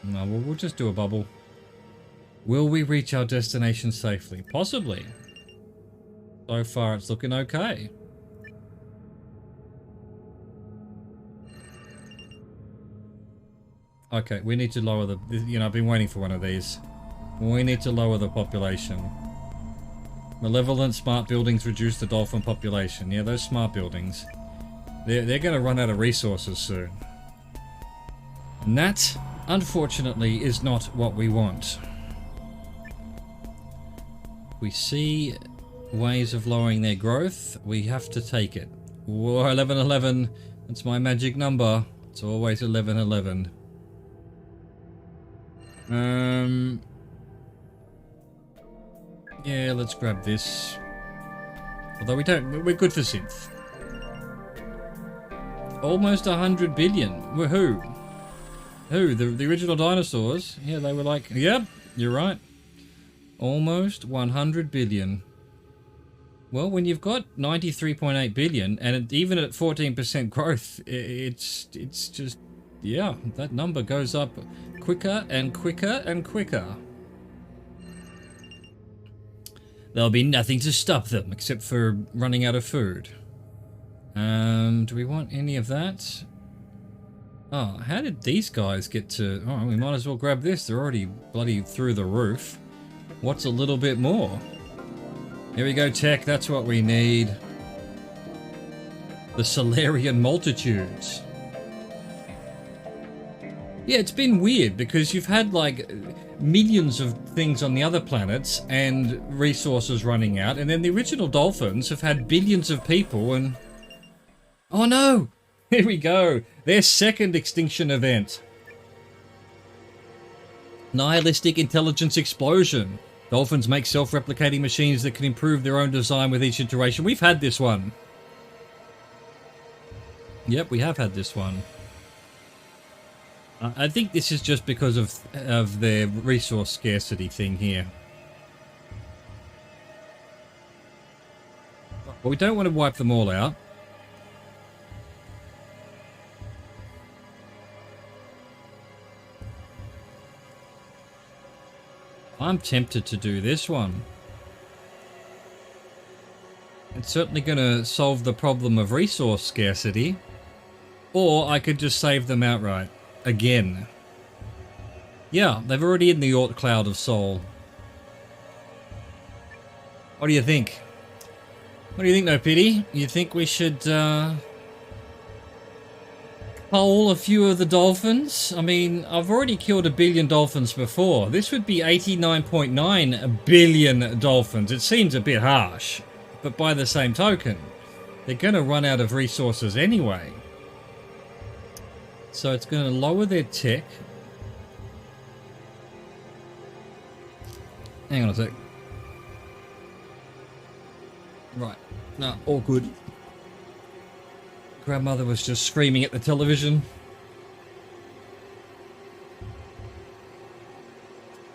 No, well, we'll just do a bubble. Will we reach our destination safely? Possibly. So far, it's looking okay. Okay, we need to lower the... You know, I've been waiting for one of these. We need to lower the population. Malevolent smart buildings reduce the dolphin population. Yeah, those smart buildings. They're going to run out of resources soon. And that, unfortunately, is not what we want. We see ways of lowering their growth. We have to take it. Whoa, 1111. That's my magic number. It's always 1111. Yeah, let's grab this. Although we're good for synth. Almost 100 billion. Woohoo. Who? The original dinosaurs? Yeah, they were like, yep, you're right. Almost 100 billion. Well, when you've got 93.8 billion, and even at 14% growth, it's just, yeah, that number goes up quicker and quicker and quicker. There'll be nothing to stop them except for running out of food. Do we want any of that? Oh, how did these guys get to... Oh, we might as well grab this. They're already bloody through the roof. What's a little bit more? Here we go, tech. That's what we need. The Solarian multitudes. Yeah, it's been weird because you've had like millions of things on the other planets and resources running out, and then the original dolphins have had billions of people and... Oh no! Here we go. Their second extinction event. Nihilistic intelligence explosion. Dolphins make self-replicating machines that can improve their own design with each iteration. We've had this one. Yep, we have had this one. I think this is just because of their resource scarcity thing here. But we don't want to wipe them all out. I'm tempted to do this one. It's certainly going to solve the problem of resource scarcity. Or I could just save them outright. Again. Yeah, they're already in the Oort cloud of soul. What do you think? What do you think, No Pity? You think we should, cull a few of the dolphins? I mean, I've already killed 1 billion dolphins before. This would be 89.9 billion dolphins. It seems a bit harsh. But by the same token, they're going to run out of resources anyway. So it's going to lower their tech. Hang on a sec. Right. No, all good. Grandmother was just screaming at the television.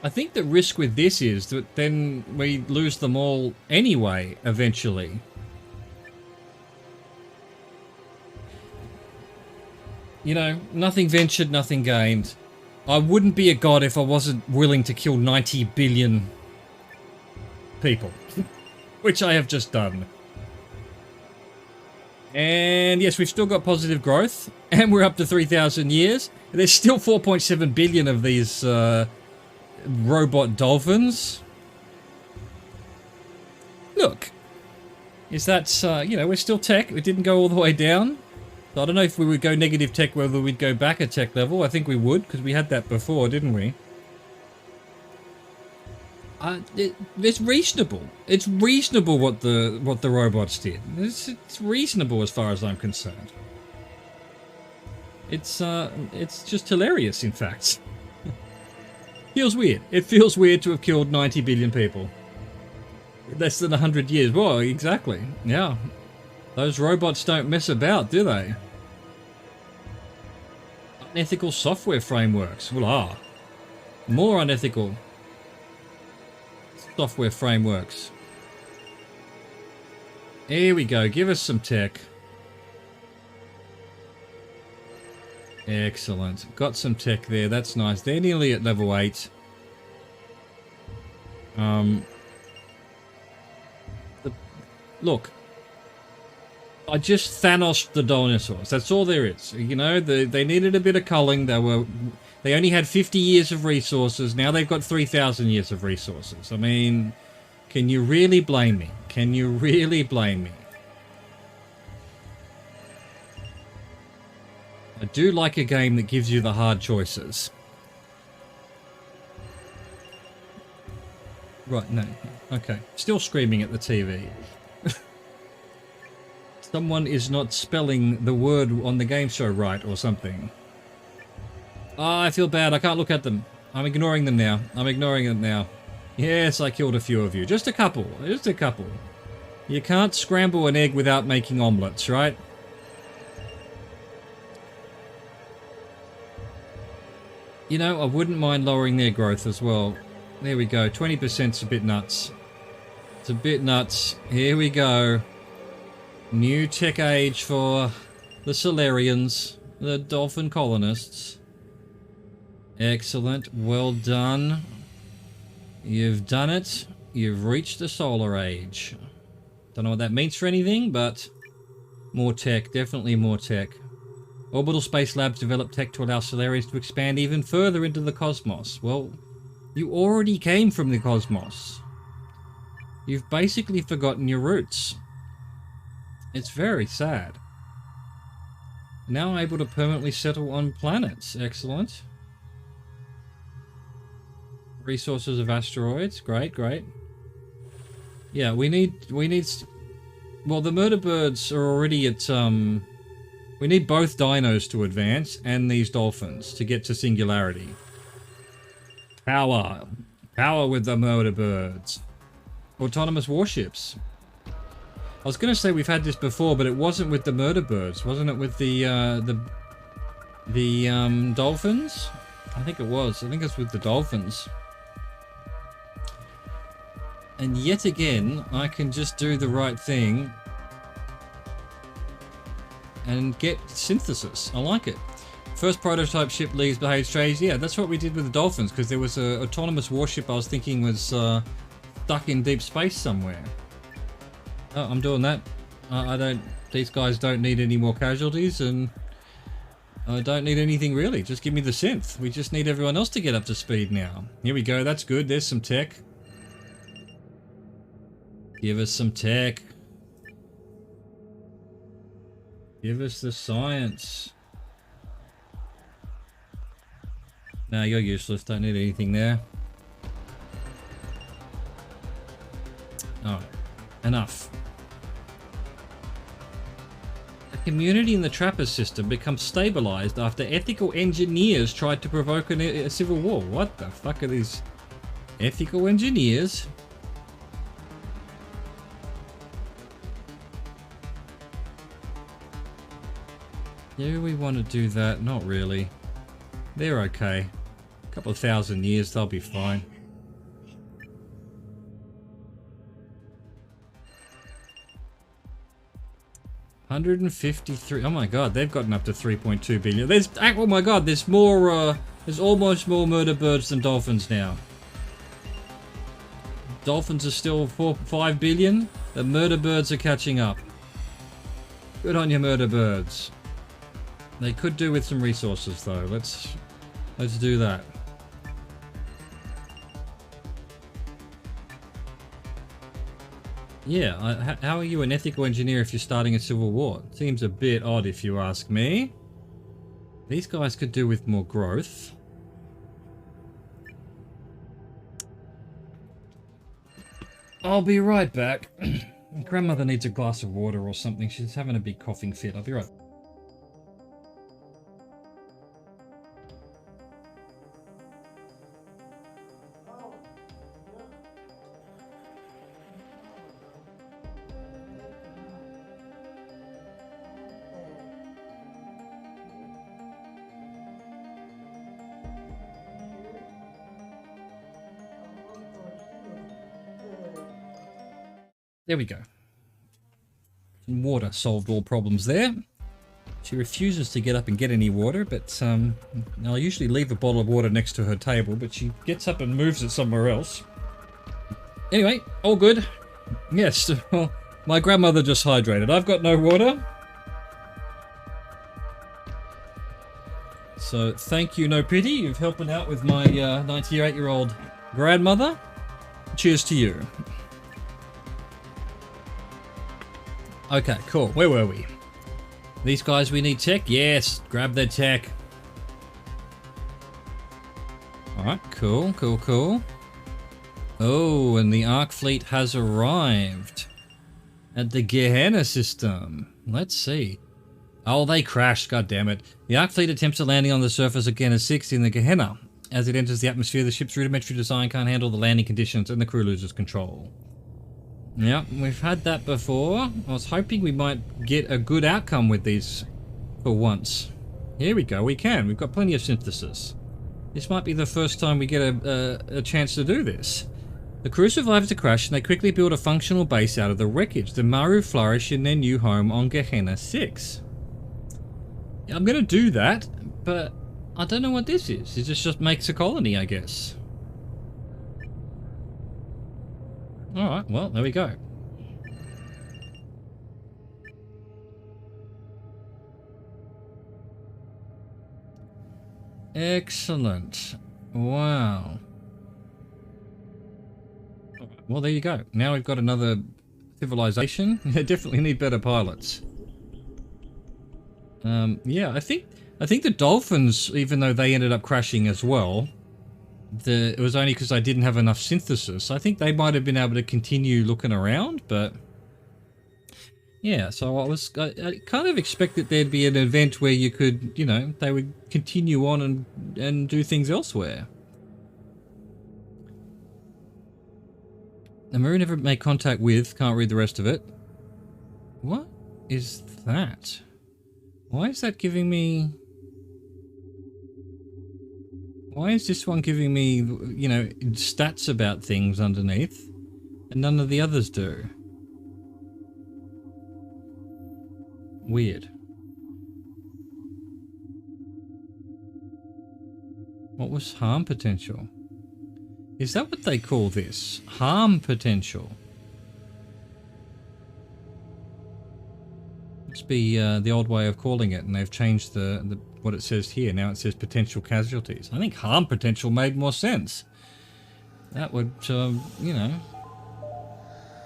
I think the risk with this is that then we lose them all anyway, eventually. You know, nothing ventured, nothing gained. I wouldn't be a god if I wasn't willing to kill 90 billion people, which I have just done. And yes, we've still got positive growth, and we're up to 3,000 years. There's still 4.7 billion of these robot dolphins. Look, is that, you know, we're still tech. We didn't go all the way down. So I don't know if we would go negative tech, whether we'd go back a tech level. I think we would, because we had that before, didn't we? It's reasonable. It's reasonable what the robots did. It's reasonable as far as I'm concerned. It's just hilarious, in fact. Feels weird. It feels weird to have killed 90 billion people. Less than 100 years. Well, exactly. Yeah. Those robots don't mess about, do they? Unethical software frameworks. Well, more unethical software frameworks. Here we go. Give us some tech. Excellent. Got some tech there. That's nice. They're nearly at level 8. Look. I just Thanos'd the dinosaurs. That's all there is. You know, they needed a bit of culling. They only had 50 years of resources. Now they've got 3,000 years of resources. I mean, can you really blame me? Can you really blame me? I do like a game that gives you the hard choices. Right, no. Okay. Still screaming at the TV. Someone is not spelling the word on the game show right or something. Oh, I feel bad. I can't look at them. I'm ignoring them now. I'm ignoring them now. Yes, I killed a few of you. Just a couple. Just a couple. You can't scramble an egg without making omelets, right? You know, I wouldn't mind lowering their growth as well. There we go. 20%'s a bit nuts. It's a bit nuts. Here we go. New tech age for the Solarians, the dolphin colonists. Excellent. Well done. You've done it. You've reached the solar age. Don't know what that means for anything, but more tech. Definitely more tech. Orbital Space Labs developed tech to allow Solarians to expand even further into the cosmos. Well, you already came from the cosmos. You've basically forgotten your roots. It's very sad. Now able to permanently settle on planets. Excellent. Resources of asteroids. Great, great. Yeah, we need... Well, the murder birds are already at... We need both dinos to advance and these dolphins to get to singularity. Power. Power with the murder birds. Autonomous warships. I was going to say we've had this before, but it wasn't with the murder birds, wasn't it? With the dolphins? I think it was. I think it's with the dolphins. And yet again, I can just do the right thing and get synthesis. I like it. First prototype ship leaves behaves strange. Yeah, that's what we did with the dolphins, because there was an autonomous warship I was thinking was stuck in deep space somewhere. Oh, I'm doing that. These guys don't need any more casualties, and I don't need anything really. Just give me the synth. We just need everyone else to get up to speed now. Here we go. That's good. There's some tech. Give us some tech. Give us the science. No, you're useless. Don't need anything there. Alright. Enough. The community in the Trappist system becomes stabilized after ethical engineers tried to provoke a civil war. What the fuck are these ethical engineers? Do we want to do that? Not really. They're okay. A couple of 1,000 years, they'll be fine. 153. Oh my god, they've gotten up to 3.2 billion. There's, oh my god, there's more, there's almost more murder birds than dolphins now. Dolphins are still 5 billion. The murder birds are catching up. Good on your murder birds. They could do with some resources though. Let's do that. Yeah, how are you an ethical engineer if you're starting a civil war? Seems a bit odd if you ask me. These guys could do with more growth. I'll be right back. Grandmother needs a glass of water or something. She's having a big coughing fit. I'll be right back. There we go. Some water solved all problems there. She refuses to get up and get any water, but I'll usually leave a bottle of water next to her table, but she gets up and moves it somewhere else. Anyway, all good. Yes, well, my grandmother just hydrated. I've got no water. So thank you, no pity. You've helping out with my 98-year-old grandmother. Cheers to you. Okay, cool. Where were we? These guys, we need tech? Yes, grab their tech. Alright, cool, cool, cool. Oh, and the Ark fleet has arrived at the Gehenna system. Let's see. Oh, they crashed, god damn it. The Ark fleet attempts a landing on the surface of Gehenna 6 in the Gehenna. As it enters the atmosphere, the ship's rudimentary design can't handle the landing conditions and the crew loses control. Yeah, we've had that before. I was hoping we might get a good outcome with these for once. Here we go, we can. We've got plenty of synthesis. This might be the first time we get a chance to do this. The crew survives the crash and they quickly build a functional base out of the wreckage. The Maru flourish in their new home on Gehenna 6. Yeah, I'm gonna do that, but I don't know what this is. It just makes a colony, I guess. Alright, well, there we go. Excellent. Wow. Well, there you go. Now we've got another civilization. They definitely need better pilots. Yeah, I think the dolphins, even though they ended up crashing as well, it was only because I didn't have enough synthesis. I think they might have been able to continue looking around, but yeah, so I kind of expected there'd be an event where you could, you know, they would continue on and do things elsewhere. The Maru never made contact with, can't read the rest of it. What is that? Why is that giving me... Why is this one giving me, you know, stats about things underneath, and none of the others do? Weird. What was harm potential? Is that what they call this? Harm potential? Must be the old way of calling it, and they've changed the what it says here. Now it says potential casualties. I think harm potential made more sense. That would, you know,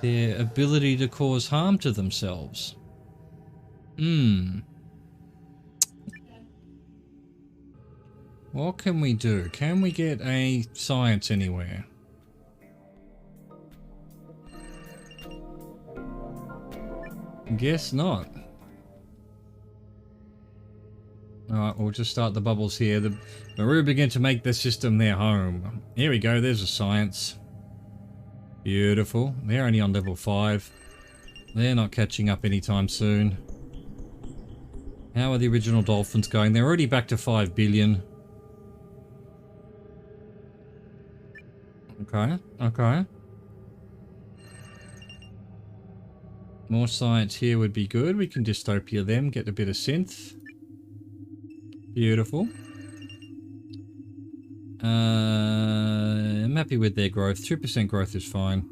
their ability to cause harm to themselves. What can we do? Can we get a science anywhere? Guess not. Alright, we'll just start the bubbles here. The Maru begin to make the system their home. Here we go, there's a science. Beautiful. They're only on level 5. They're not catching up anytime soon. How are the original dolphins going? They're already back to 5 billion. Okay, okay. More science here would be good. We can dystopia them, get a bit of synth. Beautiful. I'm happy with their growth. 2% growth is fine.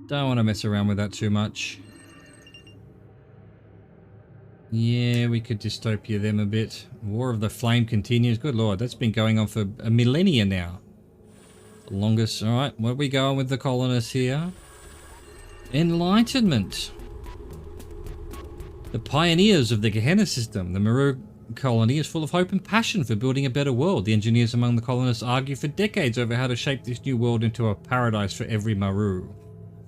Don't want to mess around with that too much. Yeah, we could dystopia them a bit. War of the Flame continues. Good lord, that's been going on for a millennia now. The longest. Alright, where are we going with the colonists here? Enlightenment. The pioneers of the Gehenna system. The Maru colony is full of hope and passion for building a better world. The engineers among the colonists argue for decades over how to shape this new world into a paradise for every Maru.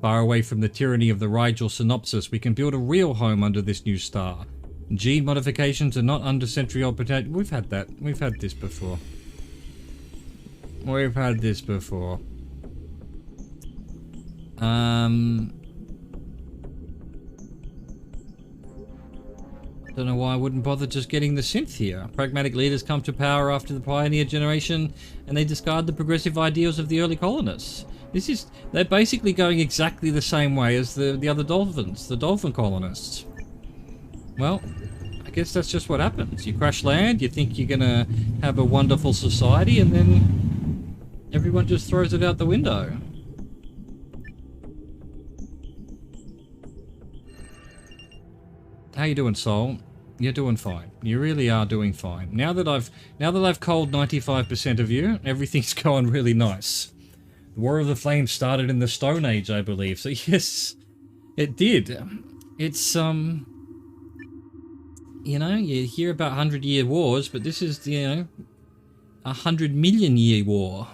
Far away from the tyranny of the Rigel synopsis, we can build a real home under this new star. Gene modifications are not under century-old potato. We've had that. We've had this before. We've had this before. Don't know why I wouldn't bother just getting the synth here. Pragmatic leaders come to power after the pioneer generation, and they discard the progressive ideals of the early colonists. They're basically going exactly the same way as the other dolphins, the dolphin colonists. Well, I guess that's just what happens. You crash land, you think you're gonna have a wonderful society, and then everyone just throws it out the window. How you doing, Soul? You're doing fine. You really are doing fine. Now that I've culled 95% of you, everything's going really nice. The War of the Flames started in the Stone Age, I believe. So yes, it did. It's you know, you hear about 100-year wars, but this is, you know, 100-million-year war.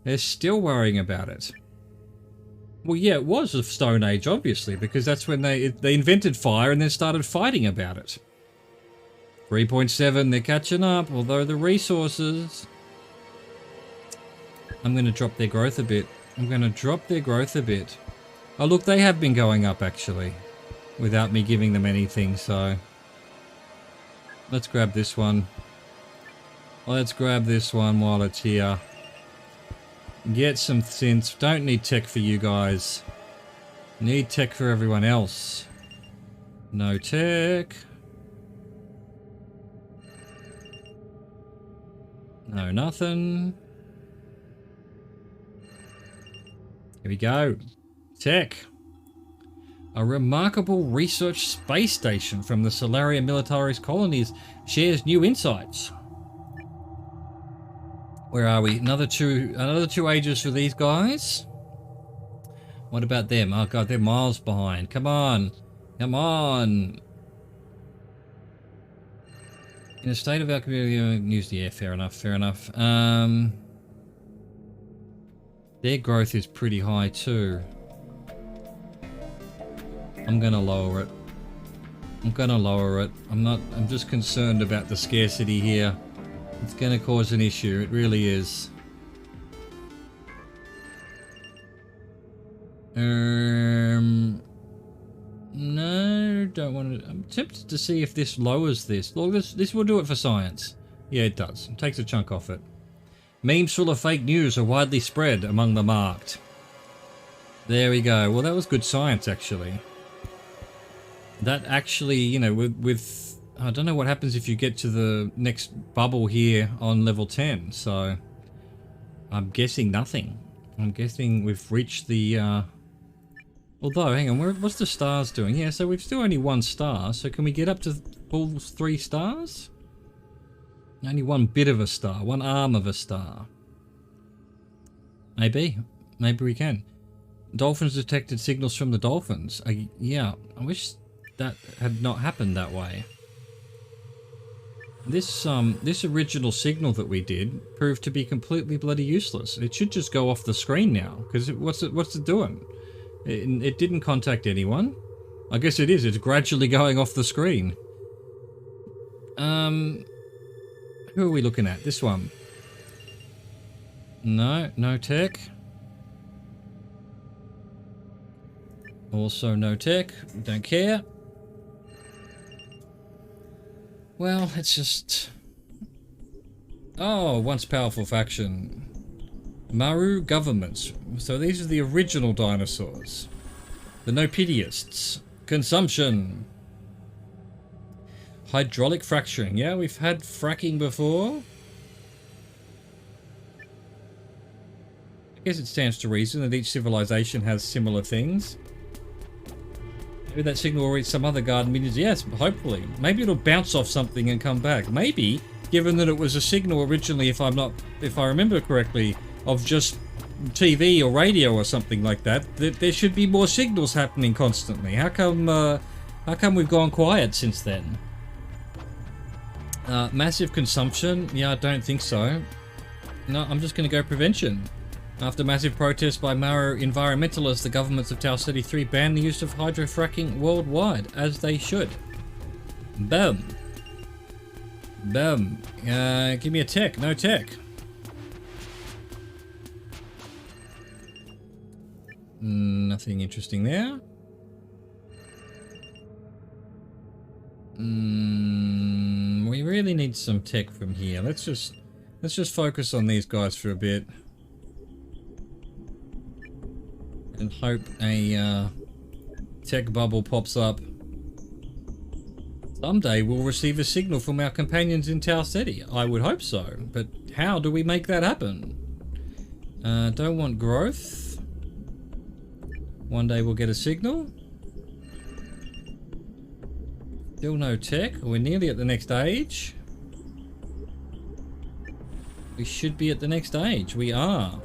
They're still worrying about it. Well, yeah, it was a Stone Age, obviously, because that's when they invented fire and then started fighting about it. 3.7, they're catching up, although the resources... I'm going to drop their growth a bit. I'm going to drop their growth a bit. Oh, look, they have been going up, actually, without me giving them anything, so... Let's grab this one. Let's grab this one while it's here. Get some synths. Don't need tech for you guys. Need tech for everyone else. No tech. No nothing. Here we go. Tech. A remarkable research space station from the Solaria Militaris colonies shares new insights. Where are we? Another two ages for these guys. What about them? Oh god, they're miles behind. Come on. Come on. In a state of our community, use the air. Fair enough, fair enough. Their growth is pretty high too. I'm gonna lower it. I'm gonna lower it. I'm just concerned about the scarcity here. It's gonna cause an issue, it really is. No, don't want to. I'm tempted to see if this lowers this. Look, this will do it for science. Yeah, it does. It takes a chunk off it. Memes full of fake news are widely spread among the marked. There we go. Well, that was good science, actually. That actually, you know, with I don't know what happens if you get to the next bubble here on level 10, so I'm guessing nothing. I'm guessing we've reached the, although, hang on, what's the stars doing? Yeah, so we've still only 1 star, so can we get up to full 3 stars? Only 1 bit of a star, 1 arm of a star. Maybe we can. Dolphins detected signals from the dolphins. Yeah, I wish that had not happened that way. This original signal that we did proved to be completely bloody useless. It should just go off the screen now, because what's it doing? It didn't contact anyone. I guess it is. It's gradually going off the screen. Who are we looking at? This one. No tech. Also no tech. Don't care. Well, it's just... Oh, once powerful faction. Maru governments. So these are the original dinosaurs. The no pityists. Consumption. Hydraulic fracturing. Yeah, we've had fracking before. I guess it stands to reason that each civilization has similar things. Maybe that signal will reach some other garden millions. Yes, hopefully. Maybe it'll bounce off something and come back. Maybe, given that it was a signal originally, if I remember correctly, of just TV or radio or something like that, there should be more signals happening constantly. How come we've gone quiet since then? Massive consumption? Yeah, I don't think so. No, I'm just going to go prevention. After massive protests by Maori environmentalists, the governments of Tau City 3 banned the use of hydrofracking worldwide, as they should. Boom. Boom. Give me a tech. No tech. Nothing interesting there. We really need some tech from here. Let's just focus on these guys for a bit. And hope a tech bubble pops up. Someday we'll receive a signal from our companions in Tau City. I would hope so, but how do we make that happen? Don't want growth. One day we'll get a signal. Still no tech. We're nearly at the next age. We should be at the next age. We are.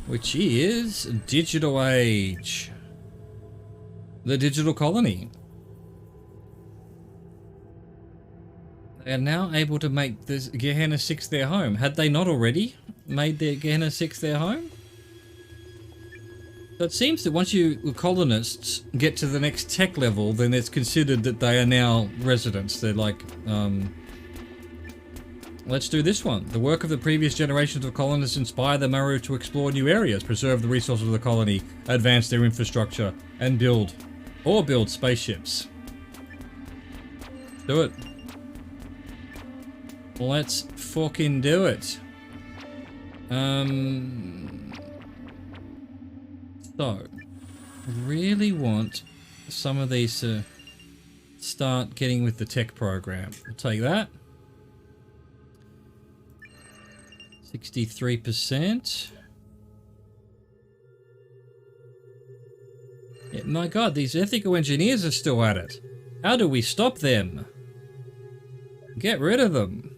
Which is digital age. The digital colony. They are now able to make this Gehenna 6 their home. Had they not already made their Gehenna 6 their home? So it seems that once you colonists get to the next tech level, then it's considered that they are now residents. They're like, let's do this one. The work of the previous generations of colonists inspire the Maru to explore new areas, preserve the resources of the colony, advance their infrastructure, and build spaceships. Do it. Let's fucking do it. So, really want some of these to start getting with the tech program. I'll take that. 63%. Yeah, my god, these ethical engineers are still at it. How do we stop them? Get rid of them.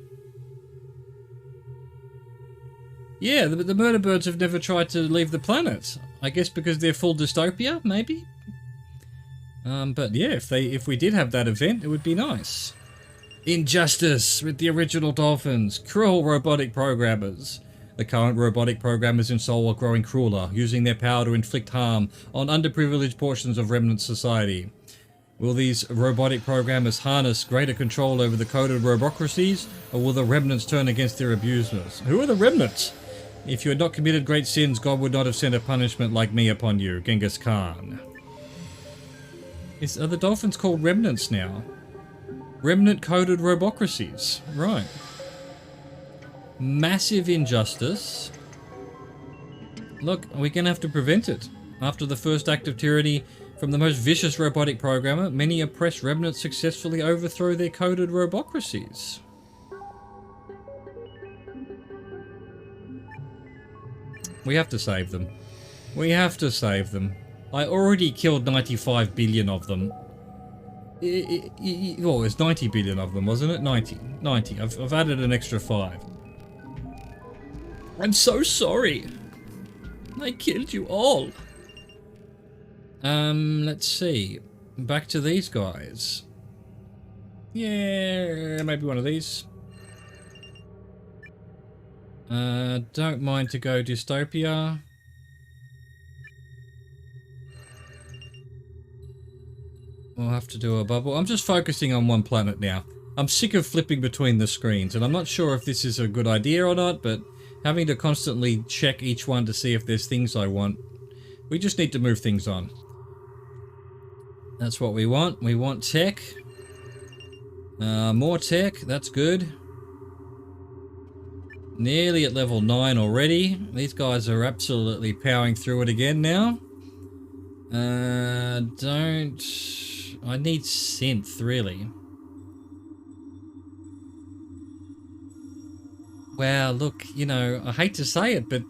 Yeah, the murder birds have never tried to leave the planet. I guess because they're full dystopia, maybe? But yeah, if we did have that event, it would be nice. Injustice with the original dolphins. Cruel robotic programmers. The current robotic programmers in Seoul are growing crueler, using their power to inflict harm on underprivileged portions of remnant society. Will these robotic programmers harness greater control over the coded robocracies, or will the remnants turn against their abusers? Who are the remnants? If you had not committed great sins, God would not have sent a punishment like me upon you, Genghis Khan. Are the dolphins called remnants now? Remnant-coded robocracies. Right. Massive injustice. Look, we're going to have to prevent it. After the first act of tyranny from the most vicious robotic programmer, many oppressed remnants successfully overthrow their coded robocracies. We have to save them. We have to save them. I already killed 95 billion of them. Well, it's 90 billion of them, wasn't it? 90. I've added an extra 5. I'm so sorry. I killed you all. Let's see. Back to these guys. Yeah, maybe one of these. Don't mind to go dystopia. We'll have to do a bubble. I'm just focusing on one planet now. I'm sick of flipping between the screens, and I'm not sure if this is a good idea or not, but having to constantly check each one to see if there's things I want. We just need to move things on. That's what we want. We want tech. More tech. That's good. Nearly at level 9 already. These guys are absolutely powering through it again now. Don't... I need synth, really. Well, look, you know, I hate to say it, but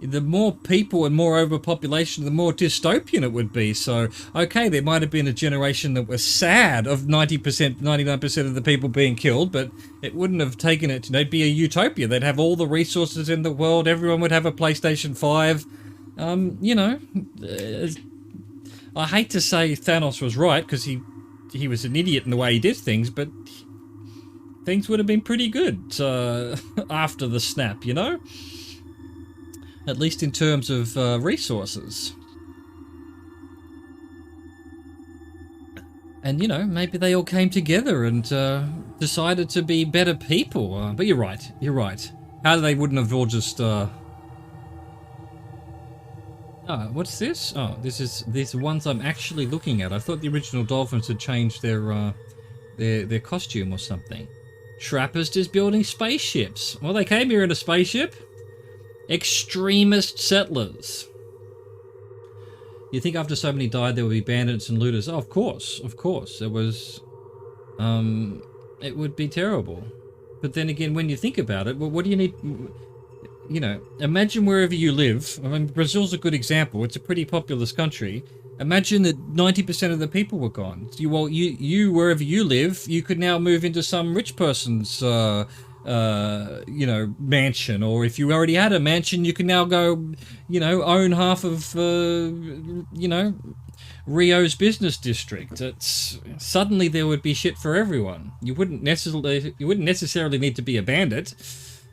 the more people and more overpopulation, the more dystopian it would be. So, okay, there might have been a generation that was sad of 90%, 99% of the people being killed, but it wouldn't have taken it, they'd be a utopia. They'd have all the resources in the world, everyone would have a PlayStation 5. You know, I hate to say Thanos was right, because he was an idiot in the way he did things, but things would have been pretty good after the snap, you know? At least in terms of resources. And, you know, maybe they all came together and decided to be better people. But you're right, you're right. How they wouldn't have all just... Oh, what's this? Oh, this is these ones I'm actually looking at. I thought the original dolphins had changed their costume or something. Trappist is building spaceships. Well, they came here in a spaceship. Extremist settlers. You think after so many died there would be bandits and looters? Oh, of course, of course. It was... it would be terrible. But then again, when you think about it, well, what do you need... You know, imagine wherever you live. I mean, Brazil's a good example. It's a pretty populous country. Imagine that 90% of the people were gone. You wherever you live, you could now move into some rich person's, you know, mansion. Or if you already had a mansion, you can now go, you know, own half of, you know, Rio's business district. It's suddenly there would be shit for everyone. You wouldn't necessarily need to be a bandit.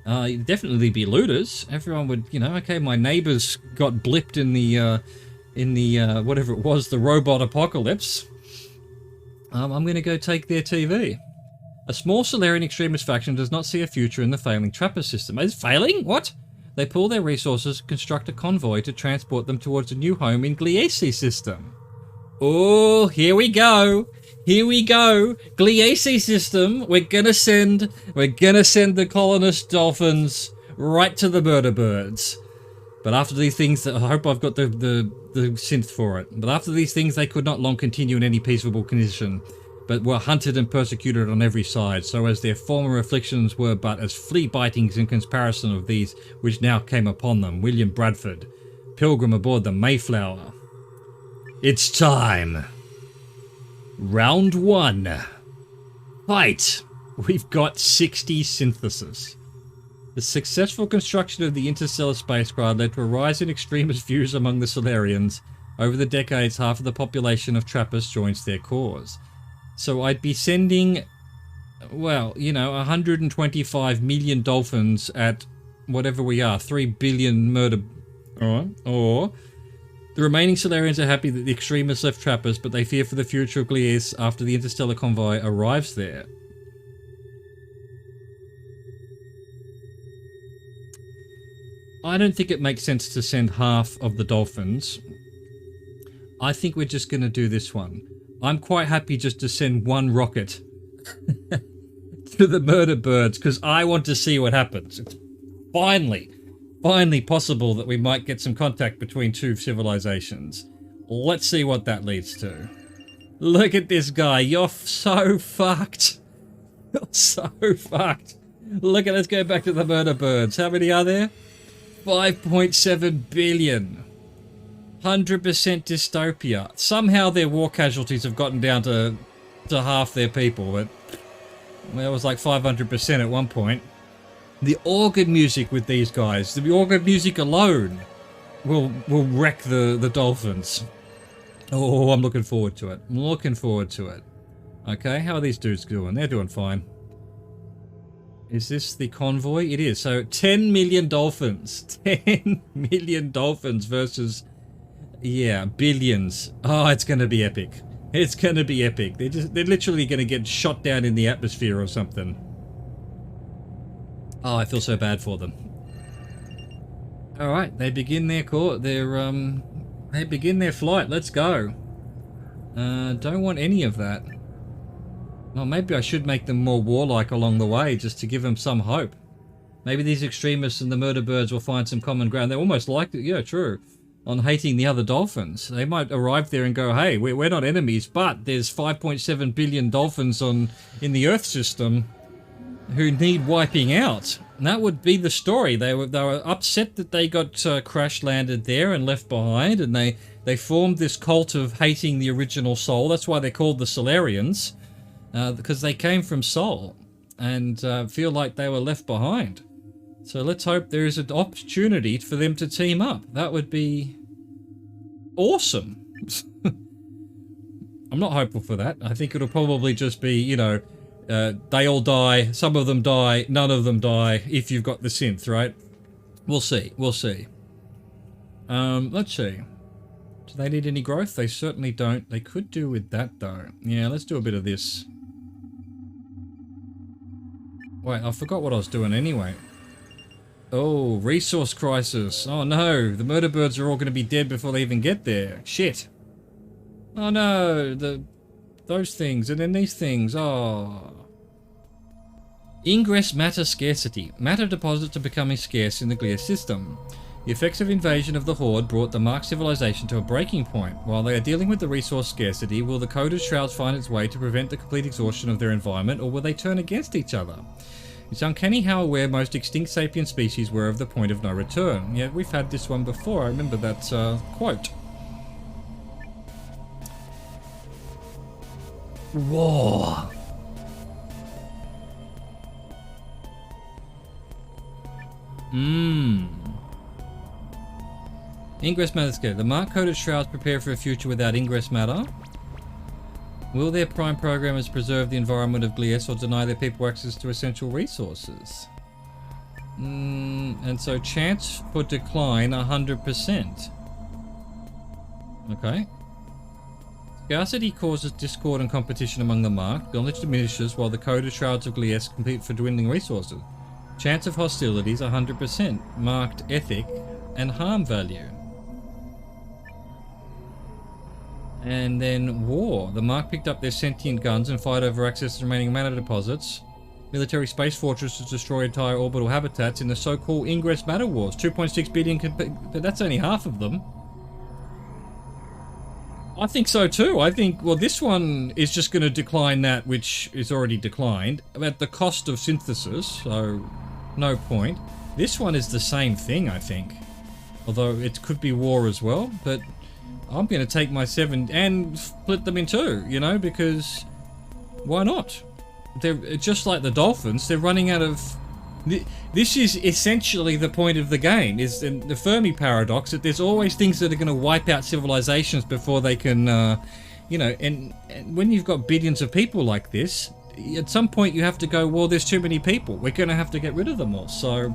You'd definitely be looters. Everyone would, you know, okay, my neighbors got blipped in the whatever it was, the robot apocalypse. I'm going to go take their TV. A small Solarian extremist faction does not see a future in the failing Trappist system. Is failing? What? They pool their resources, construct a convoy to transport them towards a new home in Gliese system. Oh, here we go. Here we go. Gliese system. We're gonna send the colonist dolphins right to the murder birds. But after these things, I hope I've got the synth for it. But after these things, they could not long continue in any peaceable condition, but were hunted and persecuted on every side, so as their former afflictions were but as flea-bitings in comparison of these which now came upon them. William Bradford, Pilgrim aboard the Mayflower. It's time. Round 1. Fight! We've got 60 synthesis. The successful construction of the interstellar spacecraft led to a rise in extremist views among the Solarians. Over the decades, half of the population of Trappists joins their cause. So I'd be sending, well, you know, 125 million dolphins at whatever we are, 3 billion murder... Or the remaining Solarians are happy that the extremists left Trappists, but they fear for the future of Gliese after the interstellar convoy arrives there. I don't think it makes sense to send half of the dolphins. I think we're just going to do this one. I'm quite happy just to send one rocket to the murder birds, because I want to see what happens. It's finally possible that we might get some contact between two civilizations. Let's see what that leads to. Look at this guy. You're so fucked. You're so fucked. Look at, let's go back to the murder birds. How many are there? 5.7 billion. 100% dystopia. Somehow their war casualties have gotten down to half their people, but well, it was like 500% at one point. The organ music with these guys, the organ music alone will wreck the dolphins. Oh, I'm looking forward to it. I'm looking forward to it. Okay, how are these dudes doing? They're doing fine. Is this the convoy? It is. So 10 million dolphins. 10 million dolphins versus, yeah, billions. Oh, it's going to be epic. It's going to be epic. They're literally going to get shot down in the atmosphere or something. Oh, I feel so bad for them. All right, they begin their they begin their flight. Let's go. Don't want any of that. Well, maybe I should make them more warlike along the way, just to give them some hope. Maybe these extremists and the murder birds will find some common ground. They're almost like it. Yeah, true. on hating the other dolphins. They might arrive there and go, hey, we're not enemies, but there's 5.7 billion dolphins in the Earth system who need wiping out. And that would be the story. They were upset that they got crash landed there and left behind, and they formed this cult of hating the original Sol. That's why they're called the Solarians, because they came from Sol and feel like they were left behind. So let's hope there is an opportunity for them to team up. That would be awesome. I'm not hopeful for that. I think it'll probably just be, you know, they all die, some of them die, none of them die, if you've got the synth, right? We'll see, we'll see. Let's see. Do they need any growth? They certainly don't. They could do with that, though. Yeah, let's do a bit of this. Wait, I forgot what I was doing anyway. Oh, resource crisis. Oh no, the murder birds are all going to be dead before they even get there. Shit. Oh no, those things, and then these things. Oh. Ingress matter scarcity. Matter deposits are becoming scarce in the Glier system. The effects of invasion of the Horde brought the Mark civilization to a breaking point. While they are dealing with the resource scarcity, will the coded shrouds find its way to prevent the complete exhaustion of their environment, or will they turn against each other? It's uncanny how aware most extinct sapient species were of the point of no return. Yeah, we've had this one before. I remember that quote. War. Ingress matter scarce. The Mark-coded shrouds prepare for a future without ingress matter. Will their prime programmers preserve the environment of Glies or deny their people access to essential resources? And so chance for decline 100%. Okay. Scarcity causes discord and competition among the Mark. Knowledge diminishes while the coded shrouds of Glies compete for dwindling resources. Chance of hostilities 100%. Marked ethic and harm value. And then war. The Mark picked up their sentient guns and fight over access to remaining matter deposits. Military space fortresses destroy entire orbital habitats in the so-called Ingress Matter Wars. 2.6 billion, but that's only half of them. I think so too. I think, well, this one is just going to decline that which is already declined at the cost of synthesis, so no point. This one is the same thing, I think. Although it could be war as well, but I'm going to take my 7 and split them in 2, you know, because why not? They're just like the dolphins, they're running out of... This is essentially the point of the game, is the Fermi paradox, that there's always things that are going to wipe out civilizations before they can, you know, and when you've got billions of people like this, at some point you have to go, well, there's too many people, we're going to have to get rid of them all, so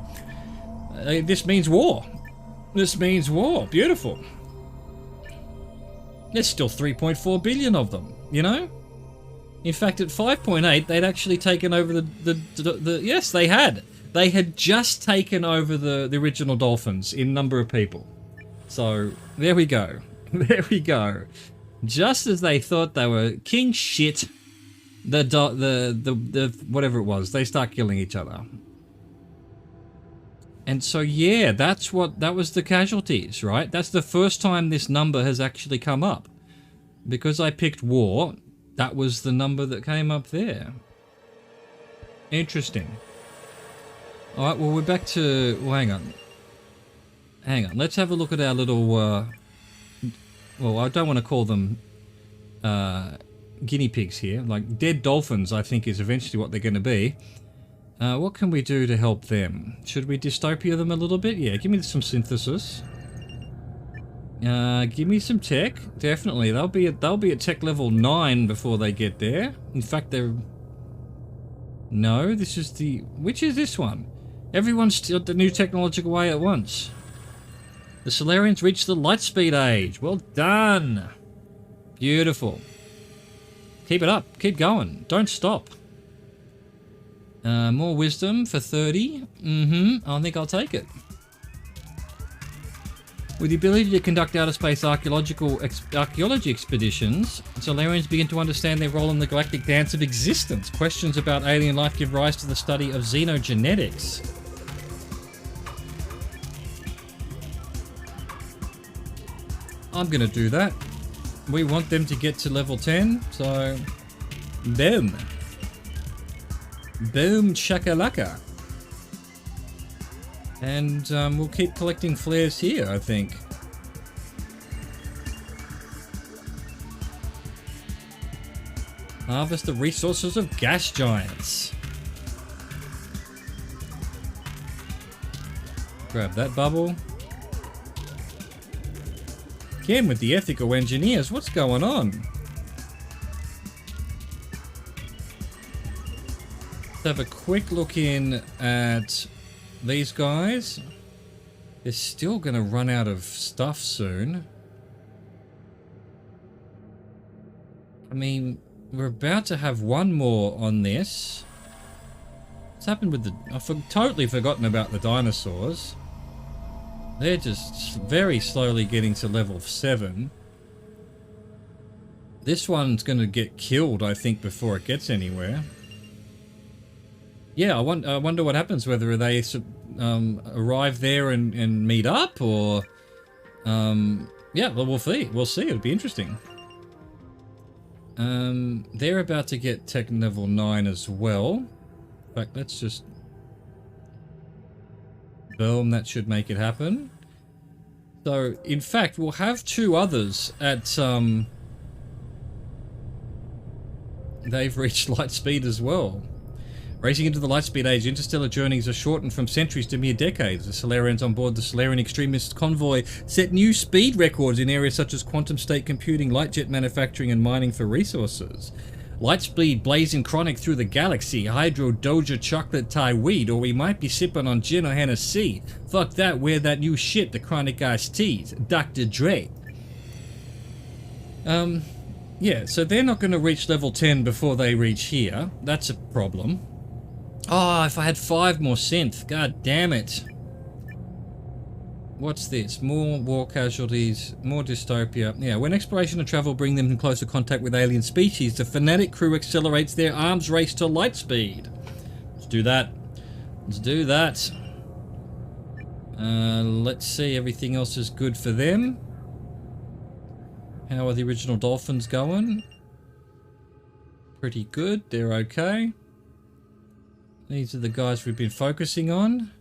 this means war. This means war. Beautiful. There's still 3.4 billion of them, you know? In fact, at 5.8, they'd actually taken over the yes, they had. They had just taken over the original dolphins in number of people. So, there we go. There we go. Just as they thought they were king shit, the whatever it was, they start killing each other. And so, yeah, that was the casualties, right? That's the first time this number has actually come up. Because I picked war, that was the number that came up there. Interesting. Alright, well, we're back to... Well, hang on. Hang on. Let's have a look at our little... well, I don't want to call them guinea pigs here. Like, dead dolphins, I think, is eventually what they're going to be. What can we do to help them? Should we dystopia them a little bit? Yeah, give me some synthesis. Give me some tech. Definitely, they'll be at tech level 9 before they get there. In fact, they're... No, this is the... Which is this one? Everyone's still the new technological way at once. The Solarians reached the light speed age. Well done. Beautiful. Keep it up. Keep going. Don't stop. More wisdom for 30. I think I'll take it. With the ability to conduct outer space archaeology expeditions, Solarians begin to understand their role in the galactic dance of existence. Questions about alien life give rise to the study of xenogenetics. I'm gonna do that. We want them to get to level 10, so boom. Boom shakalaka. And we'll keep collecting flares here, I think. Harvest the resources of gas giants. Grab that bubble. Again with the ethical engineers, what's going on? Let's have a quick look in at these guys. They're still going to run out of stuff soon. I mean, we're about to have one more on this. What's happened with the... I've totally forgotten about the dinosaurs. They're just very slowly getting to level 7. This one's going to get killed, I think, before it gets anywhere. Yeah, I wonder what happens, whether they arrive there and meet up, or... yeah, well, we'll see. We'll see. It'll be interesting. They're about to get tech level 9 as well. In fact, let's just... Boom, that should make it happen. So, in fact, we'll have 2 others at, they've reached light speed as well. Racing into the lightspeed age, interstellar journeys are shortened from centuries to mere decades. The Solarians on board the Solarian Extremist Convoy set new speed records in areas such as quantum state computing, light jet manufacturing, and mining for resources. Lightspeed blazing chronic through the galaxy, hydro doja chocolate Thai weed, or we might be sipping on gin or Hennessy. Fuck that, wear that new shit, the chronic iced teas. Dr. Dre. Yeah, so they're not going to reach level 10 before they reach here. That's a problem. Oh, if I had 5 more synth. God damn it. What's this? More war casualties, more dystopia. Yeah, when exploration and travel bring them in closer contact with alien species, the fanatic crew accelerates their arms race to light speed. Let's do that. Let's do that. Let's see, everything else is good for them. How are the original dolphins going? Pretty good, they're okay. These are the guys we've been focusing on.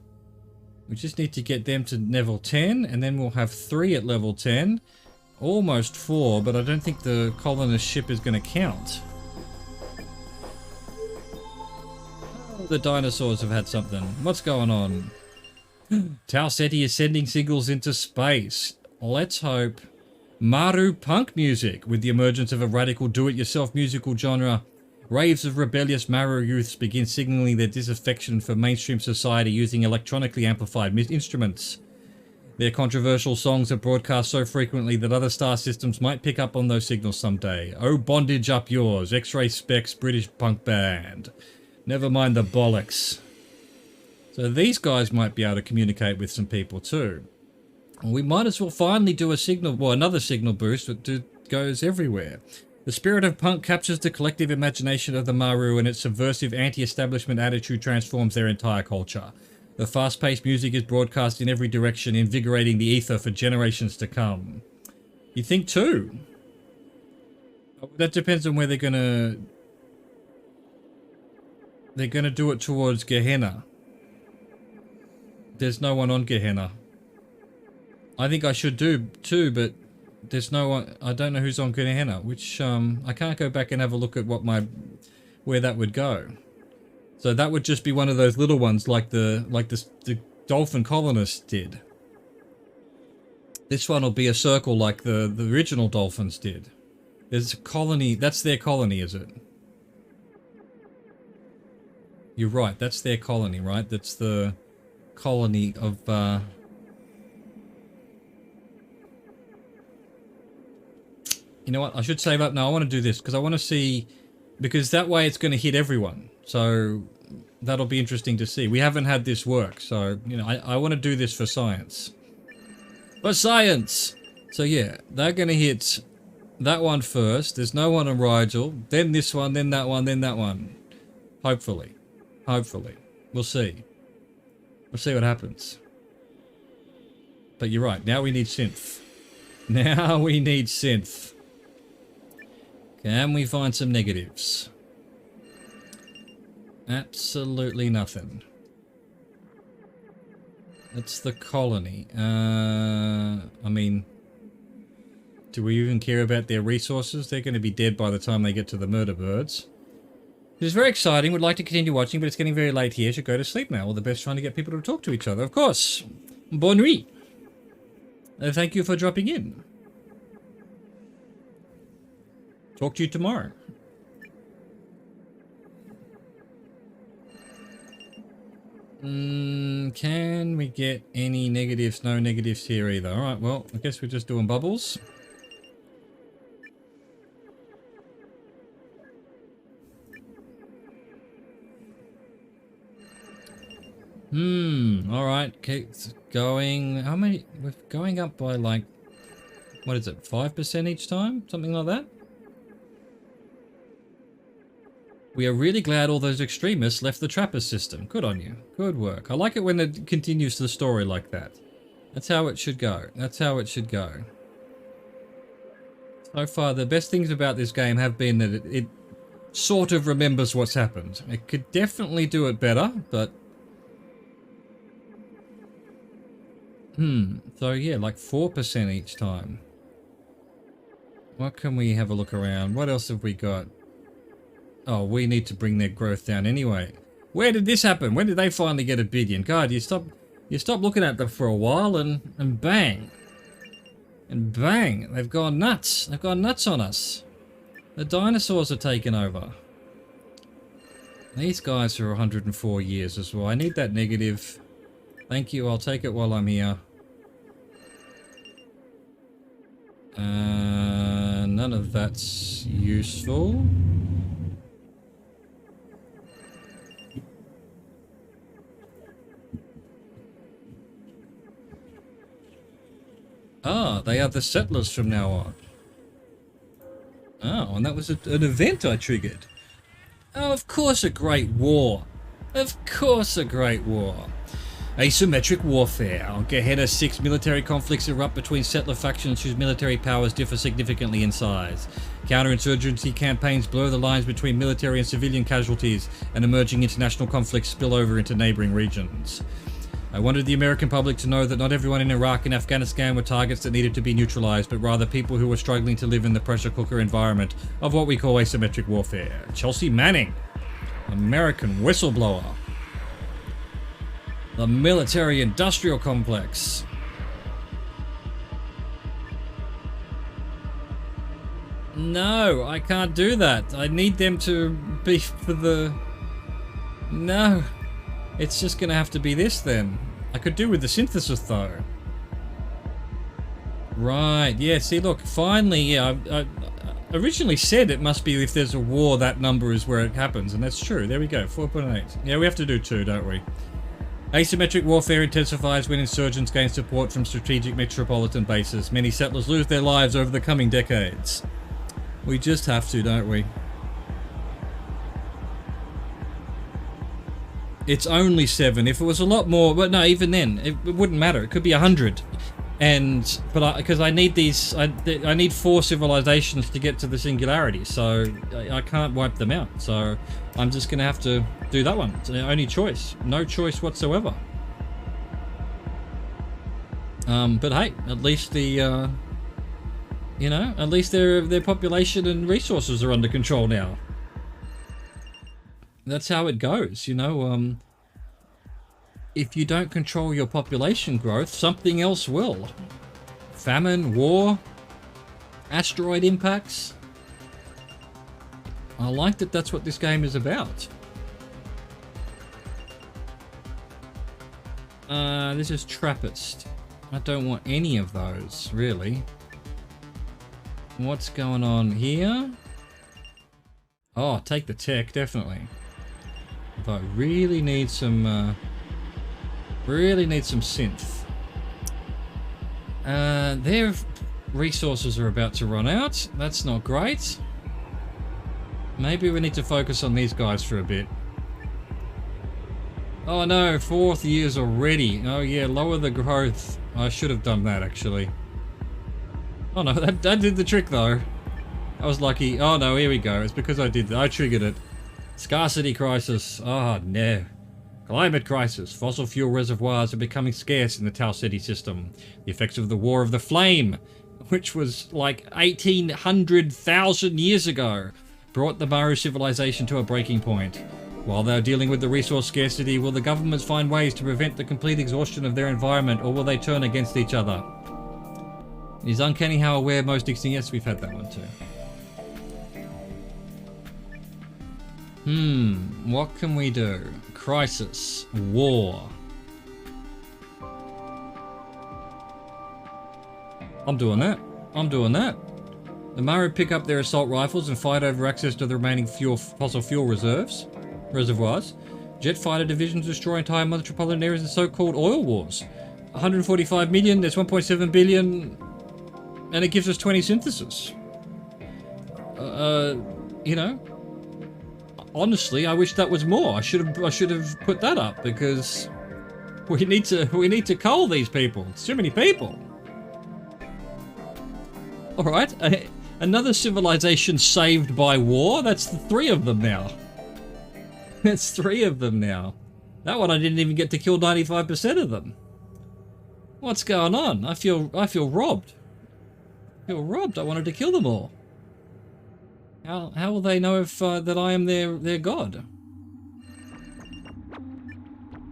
We just need to get them to level 10, and then we'll have 3 at level 10. Almost 4, but I don't think the colonist ship is going to count. Oh, the dinosaurs have had something. What's going on? Tau Ceti is sending signals into space. Let's hope. Maru punk music. With the emergence of a radical do-it-yourself musical genre, raves of rebellious Maru youths begin signaling their disaffection for mainstream society using electronically amplified instruments. Their controversial songs are broadcast so frequently that other star systems might pick up on those signals someday. Oh, bondage up yours, X-Ray Specs British punk band. Never mind the bollocks. So these guys might be able to communicate with some people too. We might as well finally do a signal, well, another signal boost that goes everywhere. The spirit of punk captures the collective imagination of the Maru, and its subversive anti-establishment attitude transforms their entire culture. The fast-paced music is broadcast in every direction, invigorating the ether for generations to come. You think too? That depends on where they're gonna do it towards Gehenna. There's no one on Gehenna. I think I should do too, but there's no one. I don't know who's on Gehenna, which I can't go back and have a look at what where that would go. So that would just be one of those little ones, like the dolphin colonists did. This one will be a circle like the original dolphins did. There's a colony. That's their colony, is it? You're right. That's their colony, right? That's the colony of. You know what? I should save up. No, I want to do this because I want to see, because that way it's going to hit everyone. So that'll be interesting to see. We haven't had this work, so you know, I want to do this for science. For science. So yeah, they're going to hit that one first. There's no one on Rigel. Then this one. Then that one. Then that one. Hopefully, hopefully, we'll see. We'll see what happens. But you're right. Now we need synth. Now we need synth. Can we find some negatives? Absolutely nothing. That's the colony. I mean, do we even care about their resources? They're going to be dead by the time they get to the murder birds. It is very exciting. Would like to continue watching, but it's getting very late here. Should go to sleep now. All the best trying to get people to talk to each other. Of course. Bonne nuit. Thank you for dropping in. Talk to you tomorrow. Can we get any negatives? No negatives here either. Alright, well, I guess we're just doing bubbles. Alright, keeps going. How many? We're going up by like, what is it, 5% each time? Something like that? We are really glad all those extremists left the Trappist system. Good on you. Good work. I like it when it continues the story like that. That's how it should go. That's how it should go. So far, the best things about this game have been that it sort of remembers what's happened. It could definitely do it better, but... So yeah, like 4% each time. What can we have a look around? What else have we got? Oh, we need to bring their growth down anyway. Where did this happen? When did they finally get a billion? God, you stop looking at them for a while and bang. And bang, they've gone nuts. They've gone nuts on us. The dinosaurs are taking over. These guys are 104 years as well. I need that negative. Thank you, I'll take it while I'm here. None of that's useful. Ah, they are the settlers from now on. Oh, and that was an event I triggered. Oh, of course a great war. Of course a great war. Asymmetric warfare. On Gehenna 6, military conflicts erupt between settler factions whose military powers differ significantly in size. Counterinsurgency campaigns blur the lines between military and civilian casualties, and emerging international conflicts spill over into neighboring regions. I wanted the American public to know that not everyone in Iraq and Afghanistan were targets that needed to be neutralized, but rather people who were struggling to live in the pressure cooker environment of what we call asymmetric warfare. Chelsea Manning, American whistleblower. The military-industrial complex. No, I can't do that. I need them to be for the... No. It's just gonna have to be this then. I could do with the synthesis though. Right, yeah, see look, finally, yeah, I originally said it must be if there's a war, that number is where it happens, and that's true. There we go, 4.8. Yeah, we have to do 2, don't we? Asymmetric warfare intensifies when insurgents gain support from strategic metropolitan bases. Many settlers lose their lives over the coming decades. We just have to, don't we? It's only 7. If it was a lot more, but no, even then, it wouldn't matter. It could be 100. But because I need these, I need 4 civilizations to get to the singularity, so I can't wipe them out. So I'm just gonna have to do that one. It's the only choice. No choice whatsoever. But hey, at least the, you know, at least their population and resources are under control now. That's how it goes, you know. If you don't control your population growth, something else will. Famine, war, asteroid impacts. I like that that's what this game is about. This is Trappist. I don't want any of those, really. What's going on here? Oh, take the tech, definitely. But I really need some synth. Their resources are about to run out. That's not great. Maybe we need to focus on these guys for a bit. Oh no, 4th years already. Oh yeah, lower the growth. I should have done that actually. Oh no, that did the trick though. I was lucky. Oh no, here we go. It's because I did that. I triggered it. Scarcity crisis. Oh no. Climate crisis. Fossil fuel reservoirs are becoming scarce in the Tau Ceti system. The effects of the War of the Flame, which was like 1,800,000 years ago, brought the Maru civilization to a breaking point. While they're dealing with the resource scarcity, will the governments find ways to prevent the complete exhaustion of their environment, or will they turn against each other? It is uncanny how aware most extinct... Yes, we've had that one too. What can we do? Crisis. War. I'm doing that. I'm doing that. The Maru pick up their assault rifles and fight over access to the remaining fossil fuel reservoirs. Jet fighter divisions destroy entire metropolitan areas in so-called oil wars. 145 million, there's 1.7 billion, and it gives us 20 synthesis. You know, honestly, I wish that was more. I should have put that up because we need to cull these people. It's too many people. All right, another civilization saved by war. That's the 3 of them now. That's 3 of them now. That one I didn't even get to kill 95% of them. What's going on? I feel robbed. I feel robbed. I wanted to kill them all. How will they know if that I am their god?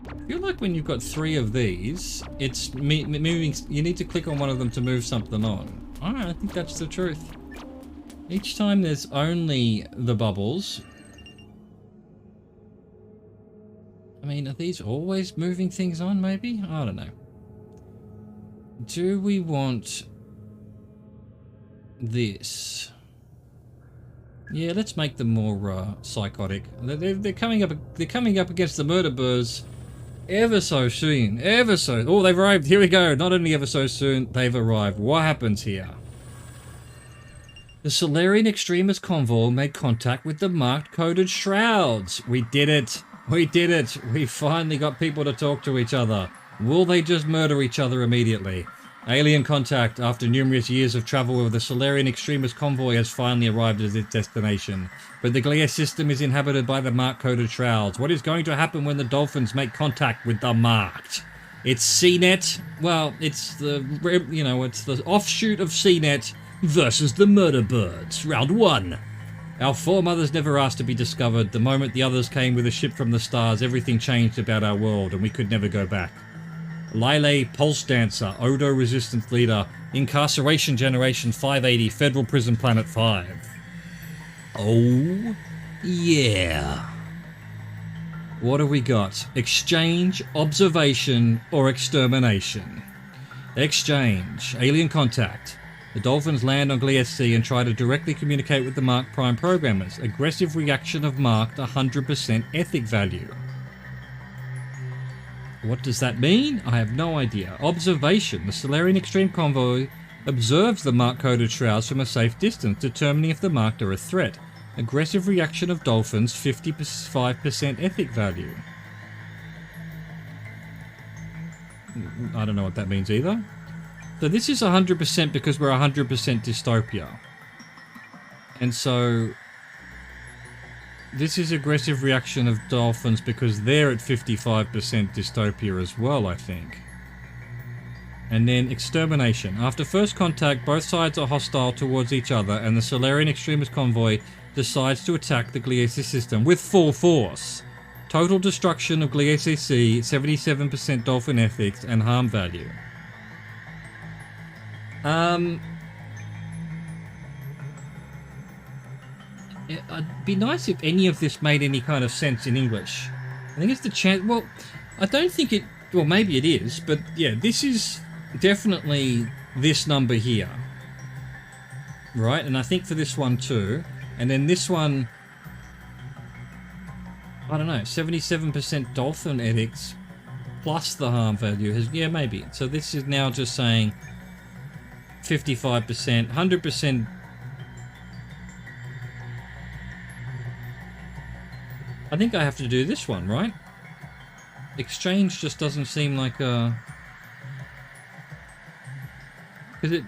I feel like when you've got 3 of these, it's moving. You need to click on one of them to move something on. Alright, I think that's the truth. Each time there's only the bubbles. I mean, are these always moving things on, maybe? I don't know. Do we want this? Yeah, let's make them more psychotic. They're coming up. They're coming up against the murder birds ever so soon. Ever so. Oh, they've arrived. Here we go. Not only ever so soon, they've arrived. What happens here? The Solarian Extremist Convoy made contact with the marked coded shrouds. We did it. We did it. We finally got people to talk to each other. Will they just murder each other immediately? Alien contact. After numerous years of travel, the Solarian Extremist Convoy has finally arrived at its destination. But the Gliese system is inhabited by the mark-coded shrouds. What is going to happen when the dolphins make contact with the marked? It's SeaNet. Well, it's the, you know, it's the offshoot of SeaNet versus the murder birds. Round 1. Our foremothers never asked to be discovered. The moment the others came with a ship from the stars, everything changed about our world, and we could never go back. Lyle Pulse Dancer, Odo Resistance Leader, Incarceration Generation 580, Federal Prison Planet 5. Oh, yeah. What have we got? Exchange, observation, or extermination? Exchange. Alien contact. The dolphins land on Gliese and try to directly communicate with the Mark Prime programmers. Aggressive reaction of marked 100% ethic value. What does that mean? I have no idea. Observation. The Solarian Extreme Convoy observes the mark-coded shrouds from a safe distance, determining if the marked are a threat. Aggressive reaction of dolphins, 55% ethic value. I don't know what that means either. So this is 100% because we're 100% dystopia. And so this is aggressive reaction of dolphins because they're at 55% dystopia as well, I think. And then extermination. After first contact, both sides are hostile towards each other, and the Solarian Extremist Convoy decides to attack the Gliese system with full force. Total destruction of Gliese Sea, 77% dolphin ethics, and harm value. It'd be nice if any of this made any kind of sense in English. I think it's the chance. Well, I don't think it. Well, maybe it is, but yeah, this is definitely this number here, right? And I think for this one too. And then this one, I don't know, 77% dolphin ethics plus the harm value has. Yeah, maybe. So this is now just saying 55%, 100%. I think I have to do this one, right? Exchange just doesn't seem like a... Because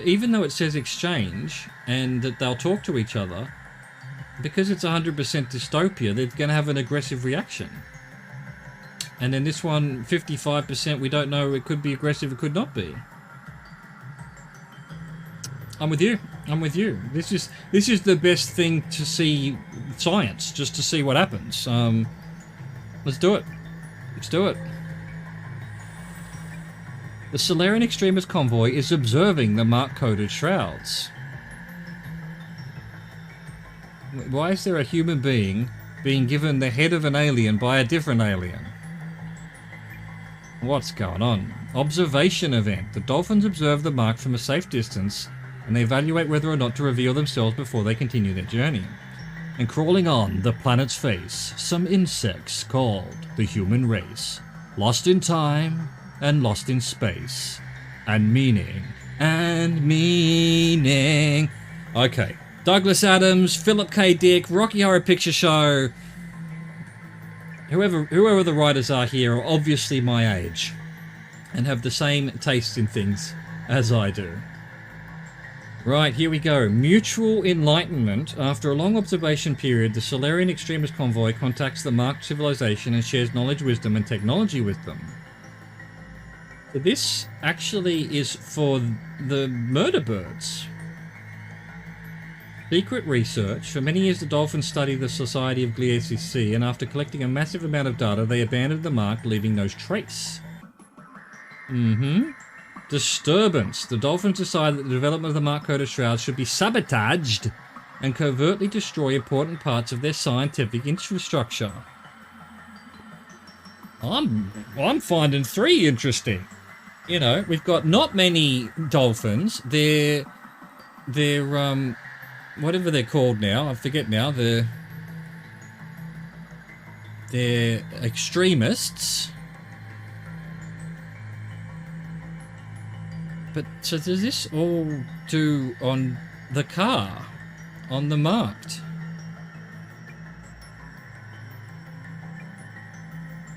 even though it says exchange and that they'll talk to each other, because it's 100% dystopia, they're going to have an aggressive reaction. And then this one, 55%, we don't know, it could be aggressive, it could not be. I'm with you. I'm with you. This is the best thing to see science, just to see what happens. Let's do it. Let's do it. The Solarian Extremist Convoy is observing the mark-coded shrouds. Why is there a human being being given the head of an alien by a different alien? What's going on? Observation event. The dolphins observe the mark from a safe distance and they evaluate whether or not to reveal themselves before they continue their journey. And crawling on the planet's face, some insects called the human race. Lost in time and lost in space. And meaning. And meaning. Okay. Douglas Adams, Philip K. Dick, Rocky Horror Picture Show. Whoever the writers are here are obviously my age and have the same taste in things as I do. Right, here we go. Mutual enlightenment. After a long observation period, the Solarian Extremist Convoy contacts the marked civilization and shares knowledge, wisdom, and technology with them. So this actually is for the murder birds. Secret research. For many years the dolphins studied the society of Gliese Sea, and after collecting a massive amount of data, they abandoned the mark, leaving no trace. Disturbance. The dolphins decided that the development of the mark-coded shrouds should be sabotaged and covertly destroy important parts of their scientific infrastructure. I'm finding 3 interesting. You know, we've got not many dolphins. They're whatever they're called now, I forget now, they're extremists. But so does this all do on the car, on the marked?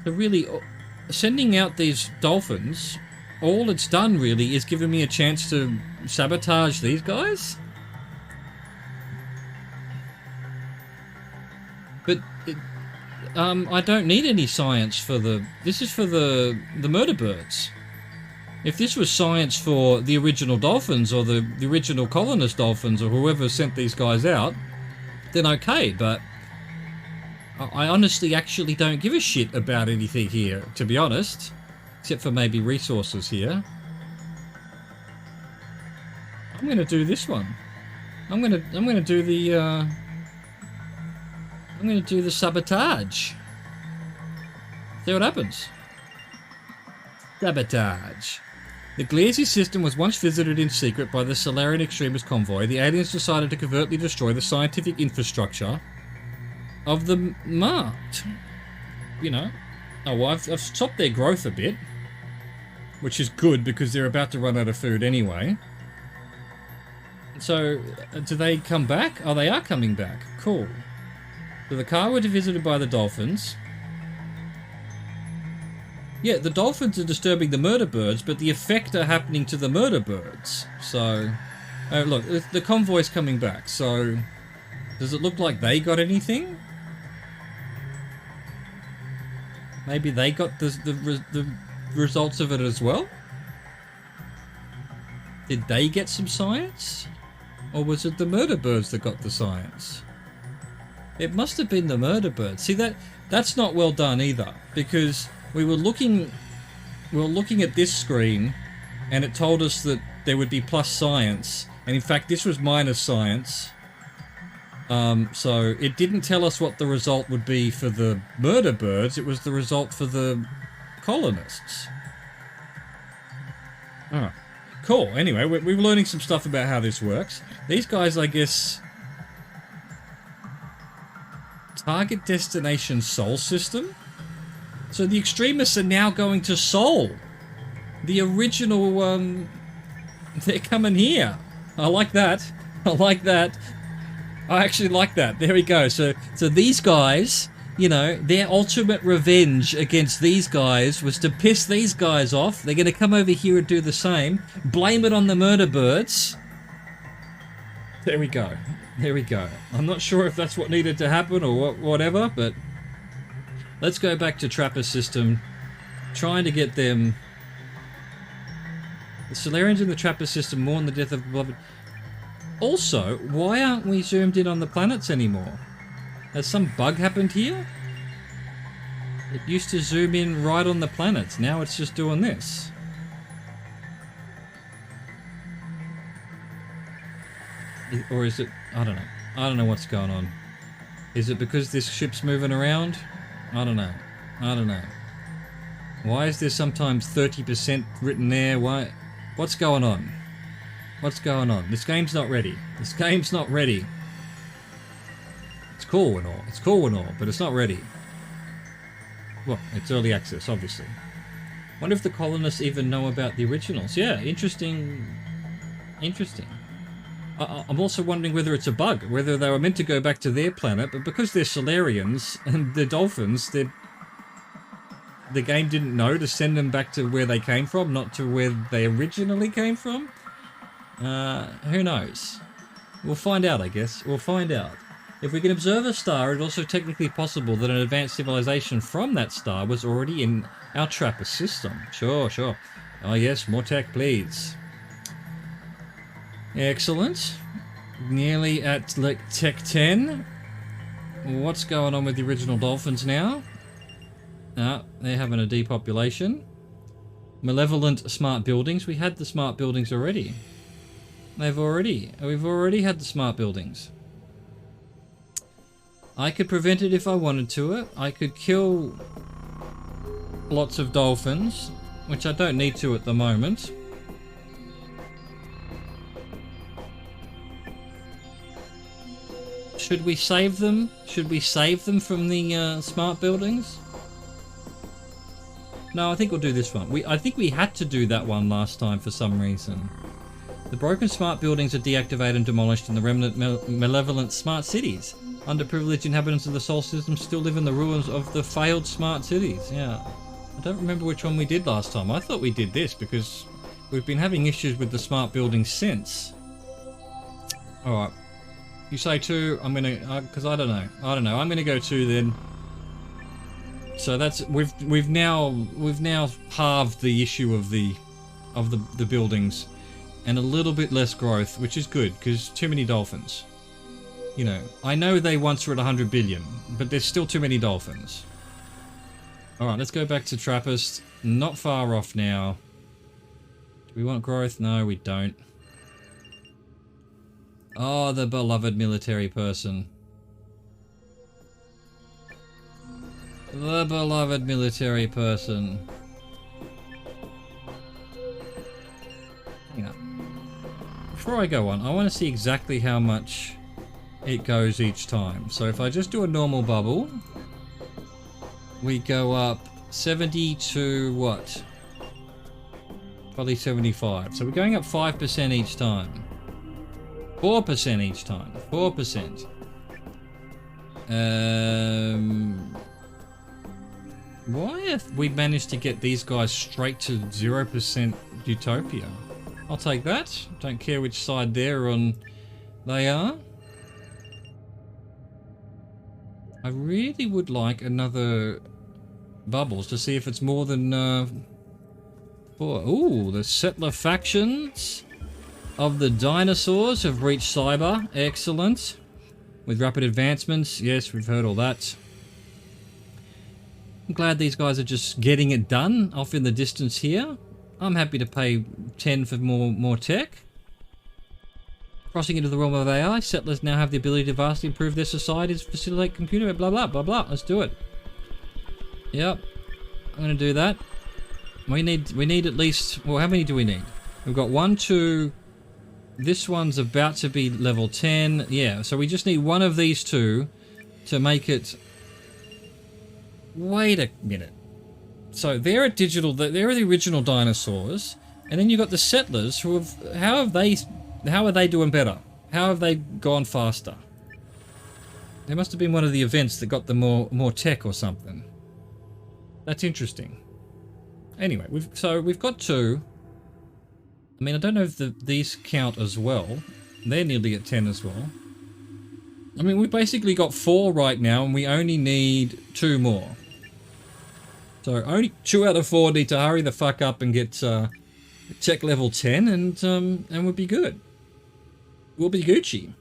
So really, sending out these dolphins, all it's done really is giving me a chance to sabotage these guys? But I don't need any science for the... This is for the murder birds. If this was science for the original dolphins or the original colonist dolphins or whoever sent these guys out, then okay, but I honestly actually don't give a shit about anything here, to be honest. Except for maybe resources here. I'm gonna do this one. I'm gonna do the I'm going to do the sabotage. See what happens. Sabotage. The Gliese system was once visited in secret by the Solarian Extremist Convoy. The aliens decided to covertly destroy the scientific infrastructure of the marked. You know. Oh, well, I've stopped their growth a bit. Which is good because they're about to run out of food anyway. So, do they come back? Oh, they are coming back. Cool. So the car was visited by the dolphins. Yeah, the dolphins are disturbing the murder birds, but the effect are happening to the murder birds. So, look, the convoy's coming back. So, does it look like they got anything? Maybe they got the results of it as well? Did they get some science? Or was it the murder birds that got the science? It must have been the murder bird. See, that's not well done either, because we were looking at this screen, and it told us that there would be plus science, and in fact this was minus science. So it didn't tell us what the result would be for the murder birds. It was the result for the colonists. Oh, cool. Anyway, we're learning some stuff about how this works. These guys, I guess. Target destination Sol system? So the extremists are now going to Sol. The original, they're coming here. I like that. I like that. I actually like that. There we go. So these guys You know, their ultimate revenge against these guys was to piss these guys off. They're going to come over here and do the same. Blame it on the murder birds. There we go. There we go. I'm not sure if that's what needed to happen or whatever, but let's go back to Trapper system. Trying to get them... The Solarians in the Trapper system mourn the death of beloved... Also, why aren't we zoomed in on the planets anymore? Has some bug happened here? It used to zoom in right on the planets. Now it's just doing this. Or is it... I don't know. I don't know what's going on. Is it because this ship's moving around? I don't know. I don't know. Why is there sometimes 30% written there? Why? What's going on? What's going on? This game's not ready. This game's not ready. It's cool and all. It's cool and all, but it's not ready. Well, it's early access, obviously. Wonder if the colonists even know about the originals. Yeah, interesting. Interesting. I'm also wondering whether it's a bug, whether they were meant to go back to their planet, but because they're Solarians and they're dolphins, the game didn't know to send them back to where they came from, not to where they originally came from. Who knows? We'll find out, I guess. We'll find out. If we can observe a star, it's also technically possible that an advanced civilization from that star was already in our Trapper system. Sure, sure. Oh yes, more tech, please. Excellent. Nearly at like Tech 10. What's going on with the original dolphins now? Ah, they're having a depopulation. Malevolent smart buildings. We had the smart buildings already. We've already had the smart buildings. I could prevent it if I wanted to. I could kill lots of dolphins, which I don't need to at the moment. Should we save them? Should we save them from the smart buildings? No, I think we'll do this one. I think we had to do that one last time for some reason. The broken smart buildings are deactivated and demolished in the remnant malevolent smart cities. Underprivileged inhabitants of the Sol system still live in the ruins of the failed smart cities. Yeah. I don't remember which one we did last time. I thought we did this because we've been having issues with the smart buildings since. Alright. You say 2, I'm gonna... because I don't know. I don't know. I'm gonna go 2 then. So that's... We've now halved the issue of the buildings. And a little bit less growth, which is good, because too many dolphins. You know, I know they once were at 100 billion, but there's still too many dolphins. Alright, let's go back to Trappist. Not far off now. Do we want growth? No, we don't. Oh, the beloved military person. The beloved military person. Hang on. Before I go on, I want to see exactly how much it goes each time. So if I just do a normal bubble, we go up 70 to what? Probably 75. So we're going up 5% each time. 4% each time. 4%. Why have we managed to get these guys straight to 0% utopia? I'll take that. Don't care which side they're on. They are. I really would like another bubbles to see if it's more than 4. Ooh, the settler factions of the dinosaurs have reached cyber. Excellent. With rapid advancements. Yes, we've heard all that. I'm glad these guys are just getting it done off in the distance here. I'm happy to pay 10 for more tech. Crossing into the realm of AI, settlers now have the ability to vastly improve their societies, facilitate computer, blah blah blah blah. Let's do it. Yep, I'm gonna do that. We need at least, well, how many do we need? We've got 1, 2. This one's about to be level 10. Yeah, so we just need one of these two to make it. Wait a minute. So they're a digital. They're the original dinosaurs, and then you got the settlers who have. How are they doing better? How have they gone faster? There must have been one of the events that got them more tech or something. That's interesting. Anyway, we've got 2. I mean, I don't know if these count as well. They're nearly at 10 as well. I mean, we've basically got 4 right now, and we only need 2 more. So only 2 out of 4 need to hurry the fuck up and get tech level 10, and we'll be good. We'll be Gucci.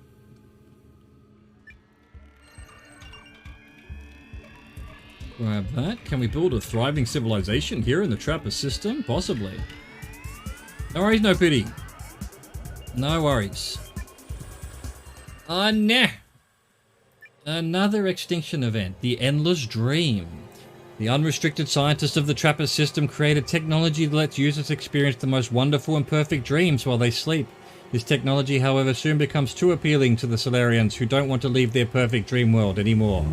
Grab that. Can we build a thriving civilization here in the Trappist system? Possibly. No worries, no pity. No worries. Nah. Another extinction event. The Endless Dream. The unrestricted scientists of the Trappist system created technology that lets users experience the most wonderful and perfect dreams while they sleep. This technology, however, soon becomes too appealing to the Solarians who don't want to leave their perfect dream world anymore.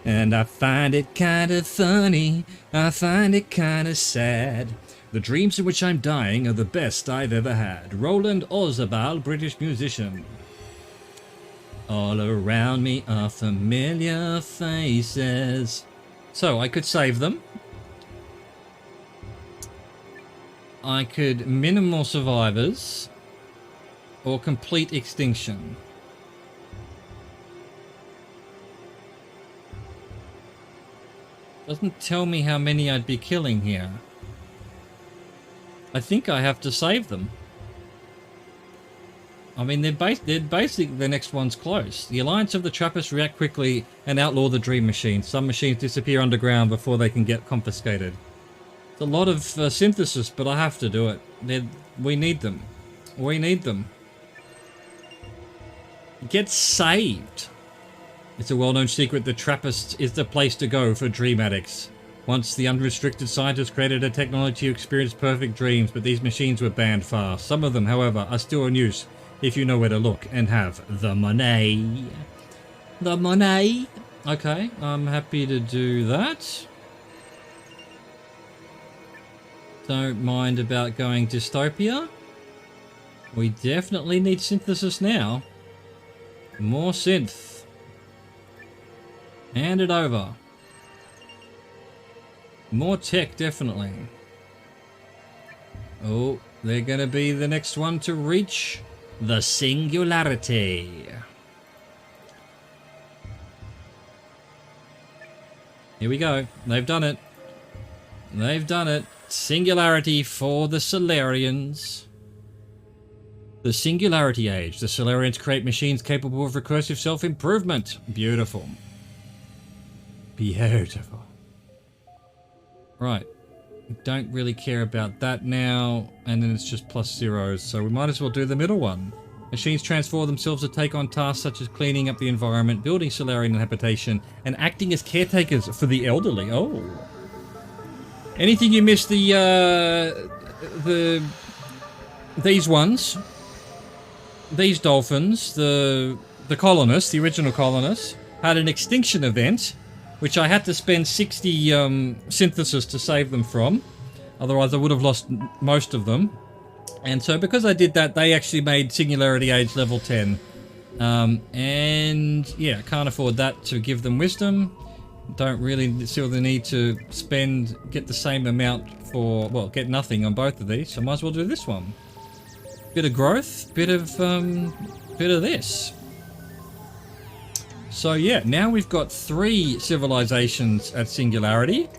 And I find it kind of funny, I find it kind of sad. The dreams in which I'm dying are the best I've ever had. Roland Orzabal, British musician. All around me are familiar faces. So I could save them. I could minimal survivors. Or complete extinction. Doesn't tell me how many I'd be killing here. I think I have to save them. I mean, they're basically the next one's close. The Alliance of the Trappists react quickly and outlaw the dream machines. Some machines disappear underground before they can get confiscated. It's a lot of synthesis, but I have to do it. We need them. We need them. Get saved. It's a well-known secret that Trappist is the place to go for dream addicts. Once the unrestricted scientists created a technology to experience perfect dreams, but these machines were banned fast. Some of them, however, are still in use if you know where to look and have the money. The money. Okay, I'm happy to do that. Don't mind about going dystopia. We definitely need synthesis now. More synth. Hand it over. More tech, definitely. Oh, they're going to be the next one to reach the singularity. Here we go. They've done it. They've done it. Singularity for the Solarians. The Singularity Age. The Solarians create machines capable of recursive self-improvement. Beautiful. Beautiful. Right. Don't really care about that now. And then it's just plus zeros. So we might as well do the middle one. Machines transform themselves to take on tasks such as cleaning up the environment, building Solarian habitation, and acting as caretakers for the elderly. Oh. Anything you missed these ones, these dolphins, the colonists, the original colonists, had an extinction event, which I had to spend 60 synthesis to save them from. Otherwise I would have lost most of them. And so because I did that, they actually made Singularity Age level 10. And yeah, can't afford that to give them wisdom. Don't really see the need to get the same amount for, well, get nothing on both of these. So I might as well do this one. Bit of growth, bit of this. So yeah, now we've got 3 civilizations at Singularity.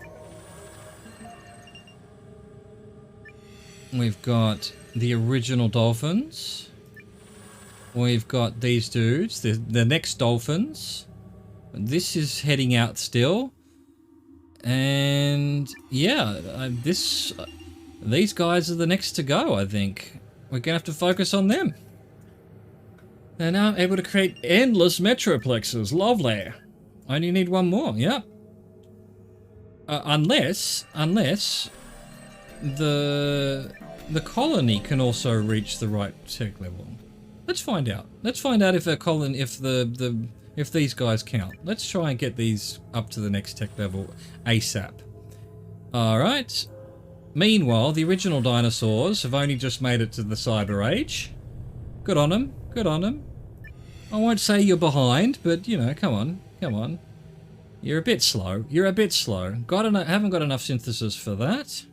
We've got the original dolphins. We've got these dudes, the next dolphins. This is heading out still. And yeah, these guys are the next to go, I think. We're going to have to focus on them. They're now able to create endless metroplexes. Lovely. Only need one more, yeah. Unless the colony can also reach the right tech level. Let's find out. Let's find out if if these guys count. Let's try and get these up to the next tech level ASAP. Alright. Meanwhile, the original dinosaurs have only just made it to the Cyber Age. Good on them. Good on them. I won't say you're behind, but, you know, come on, come on. You're a bit slow. You're a bit slow. Haven't got enough synthesis for that.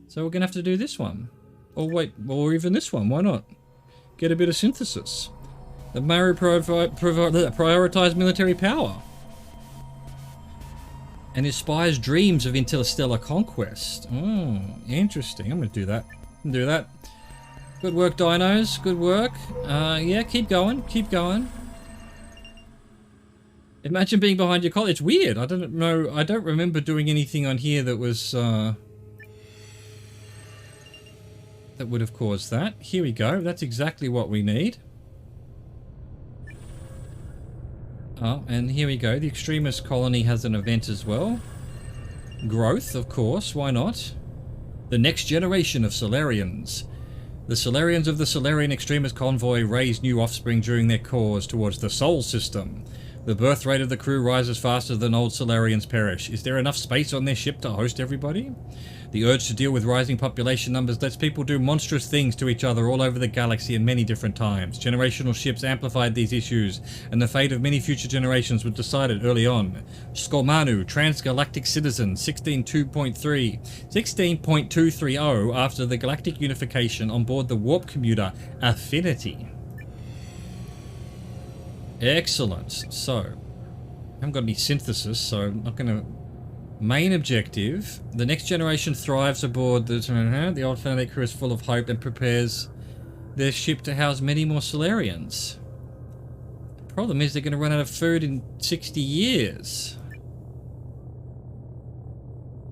So we're going to have to do this one. Or wait, or even this one. Why not? Get a bit of synthesis. The Maru prioritize military power. And inspires dreams of interstellar conquest. Oh, interesting. I'm going to do that. Do that. Good work, dinos. Good work. Yeah, keep going. Keep going. Imagine being behind your colleague. It's weird. I don't know. I don't remember doing anything on here that was that would have caused that. Here we go. That's exactly what we need. Oh, and here we go. The extremist colony has an event as well. Growth, of course. Why not? The next generation of Solarians. The Solarians of the Solarian extremist convoy raise new offspring during their course towards the Sol system. The birth rate of the crew rises faster than old Solarians perish. Is there enough space on their ship to host everybody? The urge to deal with rising population numbers lets people do monstrous things to each other all over the galaxy in many different times. Generational ships amplified these issues, and the fate of many future generations was decided early on. Skolmanu, Transgalactic Citizen, 16.230 after the galactic unification on board the warp commuter Affinity. Excellent. So, I haven't got any synthesis, so I'm not going to... Main objective. The next generation thrives aboard the old fanatic crew is full of hope and prepares their ship to house many more Solarians. The problem is they're going to run out of food in 60 years.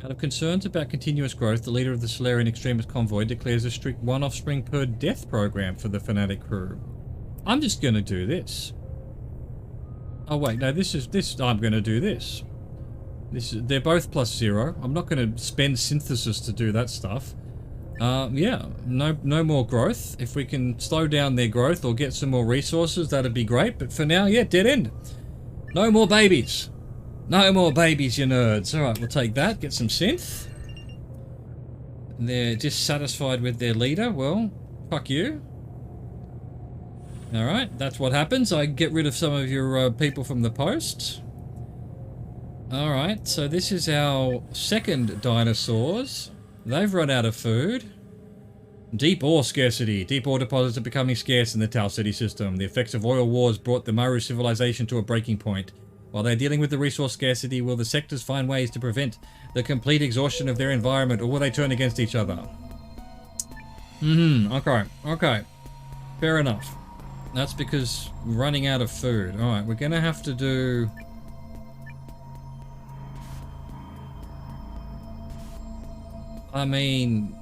Out of concerns about continuous growth, the leader of the Solarian extremist convoy declares a strict one offspring per death program for the fanatic crew. I'm just going to do this. Oh wait, no, I'm going to do this. They're both +0. I'm not going to spend synthesis to do that stuff. Yeah, no more growth. If we can slow down their growth or get some more resources, that'd be great. But for now, yeah, dead end. No more babies. No more babies, you nerds. Alright, we'll take that. Get some synth. They're dissatisfied with their leader. Well, fuck you. Alright, that's what happens. I get rid of some of your people from the post. Alright, so this is our second dinosaurs. They've run out of food. Deep ore scarcity. Deep ore deposits are becoming scarce in the Tau City system. The effects of oil wars brought the Maru civilization to a breaking point. While they're dealing with the resource scarcity, will the sectors find ways to prevent the complete exhaustion of their environment, or will they turn against each other? Okay. Fair enough. That's because running out of food. Alright, we're gonna have to do... I mean,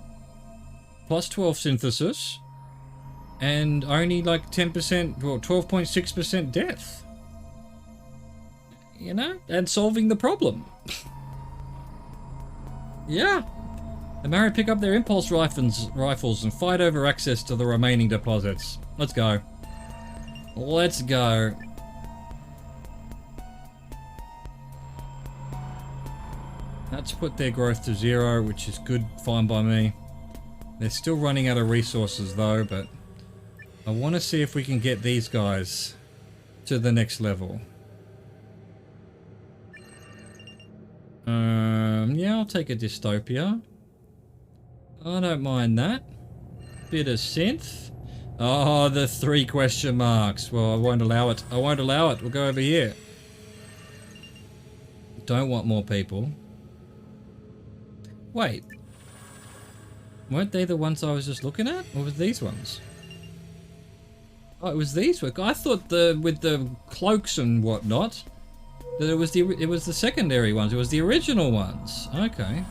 +12 synthesis, and only like 10%, well, 12.6% death. You know, and solving the problem. Yeah. The Maru pick up their impulse rifles and fight over access to the remaining deposits. Let's go. Let's go. Let's put their growth to 0, which is good, fine by me. They're still running out of resources though, but I want to see if we can get these guys to the next level. Yeah, I'll take a dystopia. I don't mind that. Bit of synth. Oh, the 3 question marks. Well, I won't allow it. I won't allow it. We'll go over here. Don't want more people. Wait. Weren't they the ones I was just looking at? Or was these ones? Oh, it was these ones. I thought with the cloaks and whatnot, that it was the secondary ones. It was the original ones. Okay.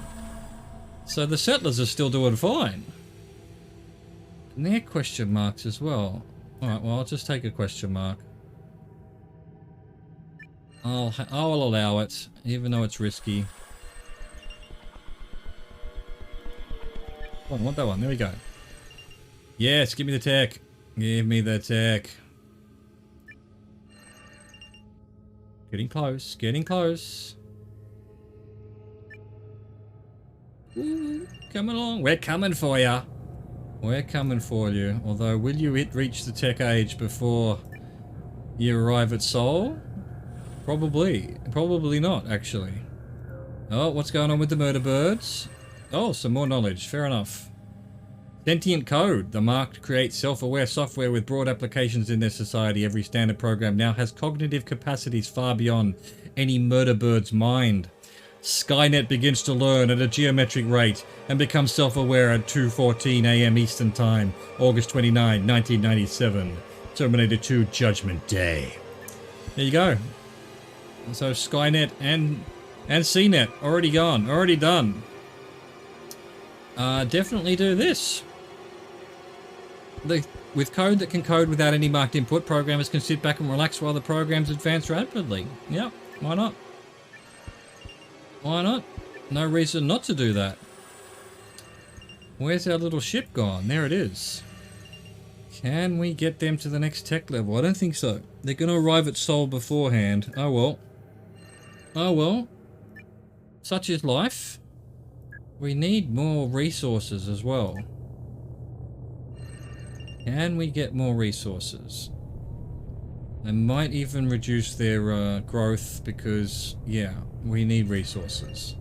So the settlers are still doing fine. And they're question marks as well. Alright, well, I'll just take a question mark. I'll allow it, even though it's risky. Oh, I want that one. There we go. Yes, give me the tech. Give me the tech. Getting close. Getting close. Ooh, coming along. We're coming for ya. We're coming for you. Although, will you reach the tech age before You arrive at Sol? Probably. Probably not, actually. Oh, what's going on with the murder birds? Oh, some more knowledge. Fair enough. Sentient code. The marked creates self-aware software with broad applications in their society. Every standard program now has cognitive capacities far beyond any murder bird's mind. SeaNet begins to learn at a geometric rate and becomes self-aware at 2:14 AM Eastern Time, August 29, 1997. Terminator 2 Judgment Day. There you go. So SeaNet and SeaNet already gone, already done. Definitely do this. With code that can code without any marked input, programmers can sit back and relax while the programs advance rapidly. Yep, why not? Why not? No reason not to do that. Where's our little ship gone? There it is. Can we get them to the next tech level? I don't think so. They're going to arrive at Sol beforehand. Oh well. Oh well. Such is life. We need more resources as well. Can we get more resources? They might even reduce their growth because, yeah, we need resources.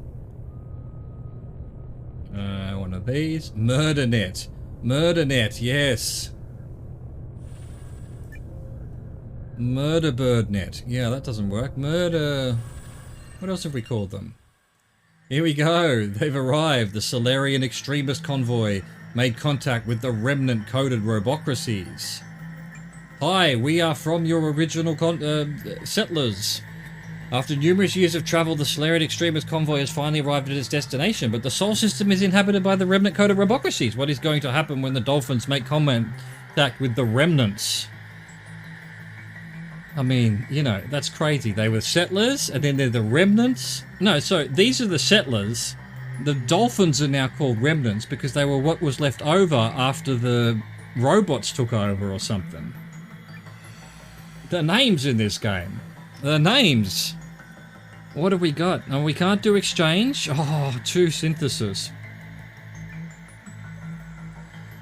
One of these. MurderNet. MurderNet, yes. MurderBirdNet. Yeah, that doesn't work. Murder... What else have we called them? Here we go. They've arrived. The Solarian extremist convoy made contact with the remnant coded robocracies. Hi, we are from your original settlers. After numerous years of travel, the Solarian extremist convoy has finally arrived at its destination, but the Sol system is inhabited by the remnant coded robocracies. What is going to happen when the dolphins make contact with the remnants? I mean, you know, that's crazy. They were settlers, and then they're the remnants. No, so these are the settlers. The dolphins are now called remnants because they were what was left over after the robots took over or something. The names in this game. The names. What have we got? Oh, we can't do exchange? Oh, 2 synthesis.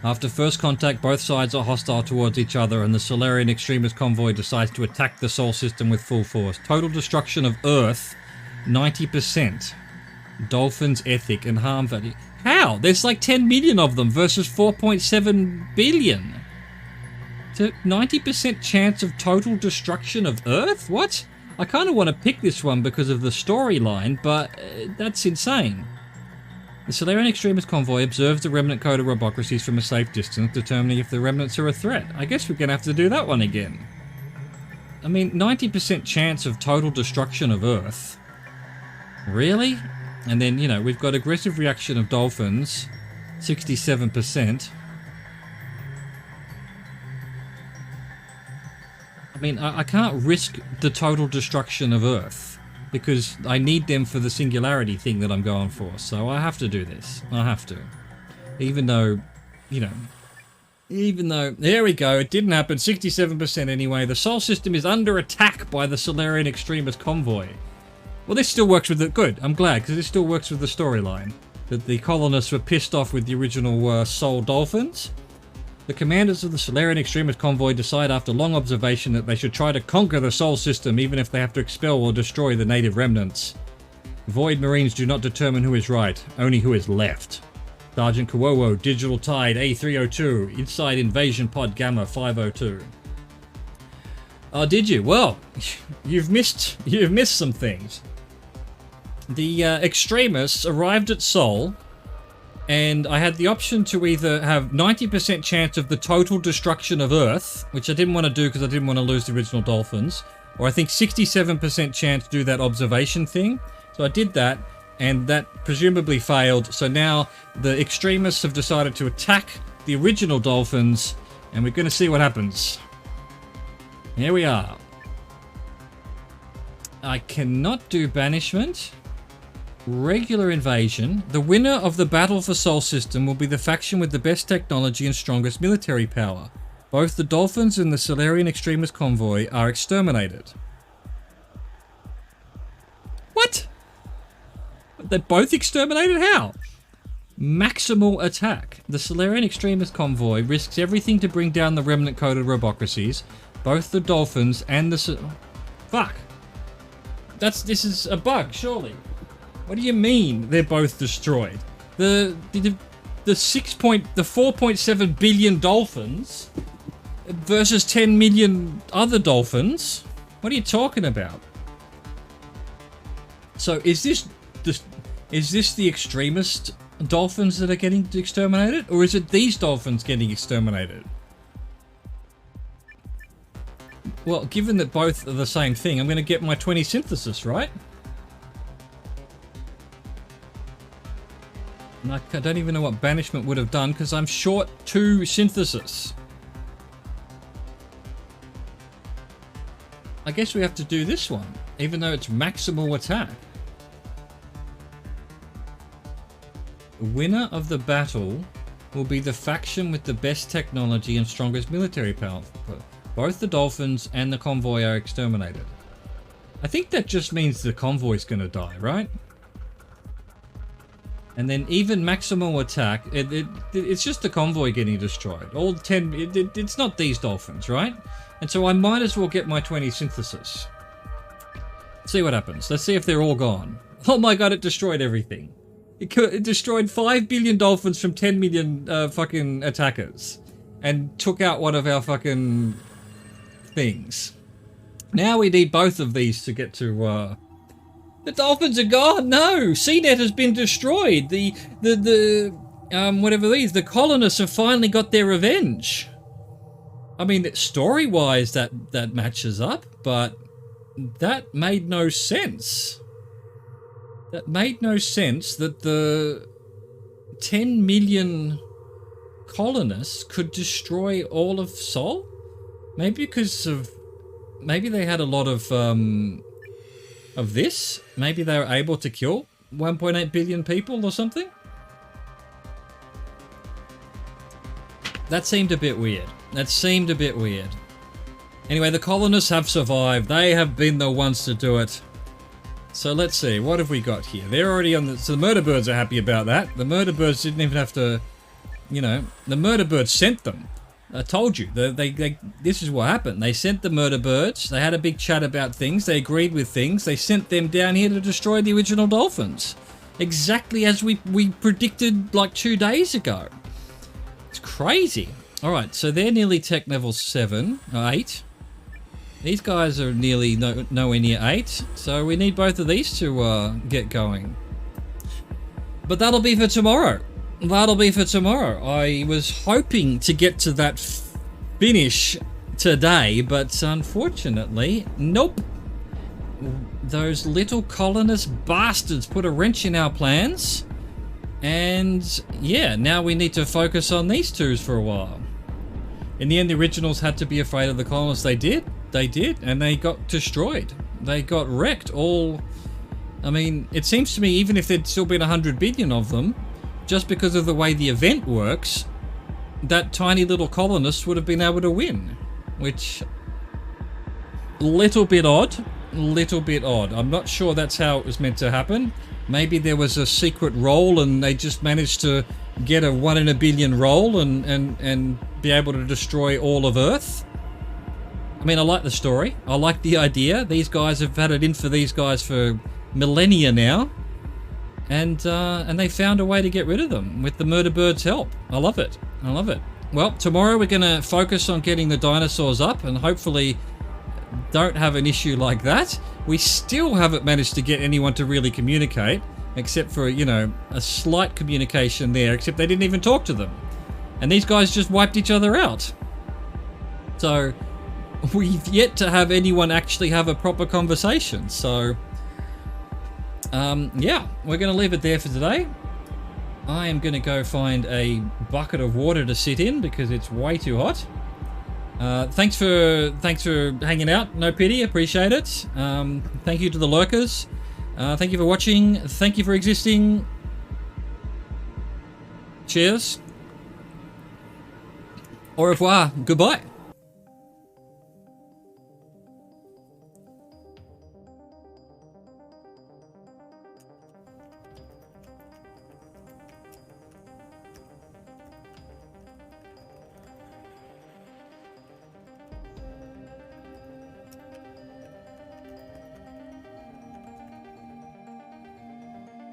After first contact, both sides are hostile towards each other, and the Solarian extremist convoy decides to attack the Sol system with full force. Total destruction of Earth, 90%. Dolphins ethic and harm value. How? There's like 10 million of them versus 4.7 billion. So 90% chance of total destruction of Earth? What? I kind of want to pick this one because of the storyline, but that's insane. The Solarian extremist convoy observes the remnant coded robocracies from a safe distance, determining if the remnants are a threat. I guess we're going to have to do that one again. I mean, 90% chance of total destruction of Earth. Really? And then, you know, we've got aggressive reaction of dolphins, 67%. I mean, I can't risk the total destruction of Earth because I need them for the singularity thing that I'm going for. So I have to do this. I have to. Even though, you know, there we go. It didn't happen. 67% anyway. The Sol system is under attack by the Solarian extremist convoy. Well, this still works with it. Good. I'm glad, because it still works with the storyline. That the colonists were pissed off with the original Sol dolphins. The commanders of the Solarian extremist convoy decide after long observation that they should try to conquer the Sol system even if they have to expel or destroy the native remnants. Void Marines do not determine who is right, only who is left. Sergeant Kuowo, Digital Tide A302, Inside Invasion Pod Gamma 502. Oh, did you? Well, you've missed some things. The extremists arrived at Sol, and I had the option to either have 90% chance of the total destruction of Earth, which I didn't want to do because I didn't want to lose the original dolphins, or I think 67% chance to do that observation thing. So I did that, and that presumably failed. So now the extremists have decided to attack the original dolphins, and we're going to see what happens. Here we are. I cannot do banishment. Regular invasion. The winner of the battle for Sol system will be the faction with the best technology and strongest military power. Both the Dolphins and the Solarian extremist convoy are exterminated. What? They're both exterminated? How? Maximal attack. The Solarian extremist convoy risks everything to bring down the remnant coded robocracies. Both the dolphins and the... Fuck. This is a bug, surely. What do you mean they're both destroyed? The 4.7 billion dolphins versus 10 million other dolphins? What are you talking about? So is this the extremist dolphins that are getting exterminated, or is it these dolphins getting exterminated? Well, given that both are the same thing, I'm going to get my 20 synthesis, right? And I don't even know what banishment would have done because I'm short 2 synthesis. I guess we have to do this one, even though it's maximal attack. The winner of the battle will be the faction with the best technology and strongest military power. Both the dolphins and the convoy are exterminated. I think that just means the convoy's gonna die, right? And then even maximal attack, it's just the convoy getting destroyed. All 10, it's not these dolphins, right? And so I might as well get my 20 synthesis. See what happens. Let's see if they're all gone. Oh my god, it destroyed everything. It destroyed 5 billion dolphins from 10 million fucking attackers. And took out one of our fucking things. Now we need both of these to get to... The dolphins are gone! No! SeaNet has been destroyed! Whatever these, the colonists have finally got their revenge. I mean, story-wise, that matches up, but that made no sense. That made no sense that the 10 million colonists could destroy all of Sol? Maybe because of... Maybe they had a lot of this? Maybe they were able to kill 1.8 billion people or something? That seemed a bit weird. That seemed a bit weird. Anyway, the colonists have survived. They have been the ones to do it. So let's see, what have we got here? They're already on the... So the murder birds are happy about that. The murder birds didn't even have to... You know, the murder birds sent them. I told you, this is what happened. They sent the murder birds, they had a big chat about things, they agreed with things, they sent them down here to destroy the original dolphins. Exactly as we predicted like 2 days ago. It's crazy. Alright, so they're nearly tech level 7, or 8. These guys are nearly nowhere near 8, so we need both of these to get going. But that'll be for tomorrow. That'll be for tomorrow. I was hoping to get to that finish today, but unfortunately, nope. Those little colonist bastards put a wrench in our plans. And yeah, now we need to focus on these twos for a while. In the end, the originals had to be afraid of the colonists. They did, and they got destroyed. They got wrecked all... I mean, it seems to me, even if there'd still been 100 billion of them, just because of the way the event works, that tiny little colonist would have been able to win. Which... little bit odd. I'm not sure that's how it was meant to happen. Maybe there was a secret roll and they just managed to get a 1 in a billion roll and be able to destroy all of Earth. I mean, I like the story. I like the idea. These guys have had it in for these guys for millennia now. And they found a way to get rid of them with the murder bird's help. I love it. I love it. Well, tomorrow we're going to focus on getting the dinosaurs up and hopefully don't have an issue like that. We still haven't managed to get anyone to really communicate, except for, you know, a slight communication there, except they didn't even talk to them. And these guys just wiped each other out. So we've yet to have anyone actually have a proper conversation. So... yeah, we're going to leave it there for today. I am going to go find a bucket of water to sit in because it's way too hot. Thanks for hanging out. No pity, appreciate it. Thank you to the lurkers. Thank you for watching. Thank you for existing. Cheers. Au revoir. Goodbye.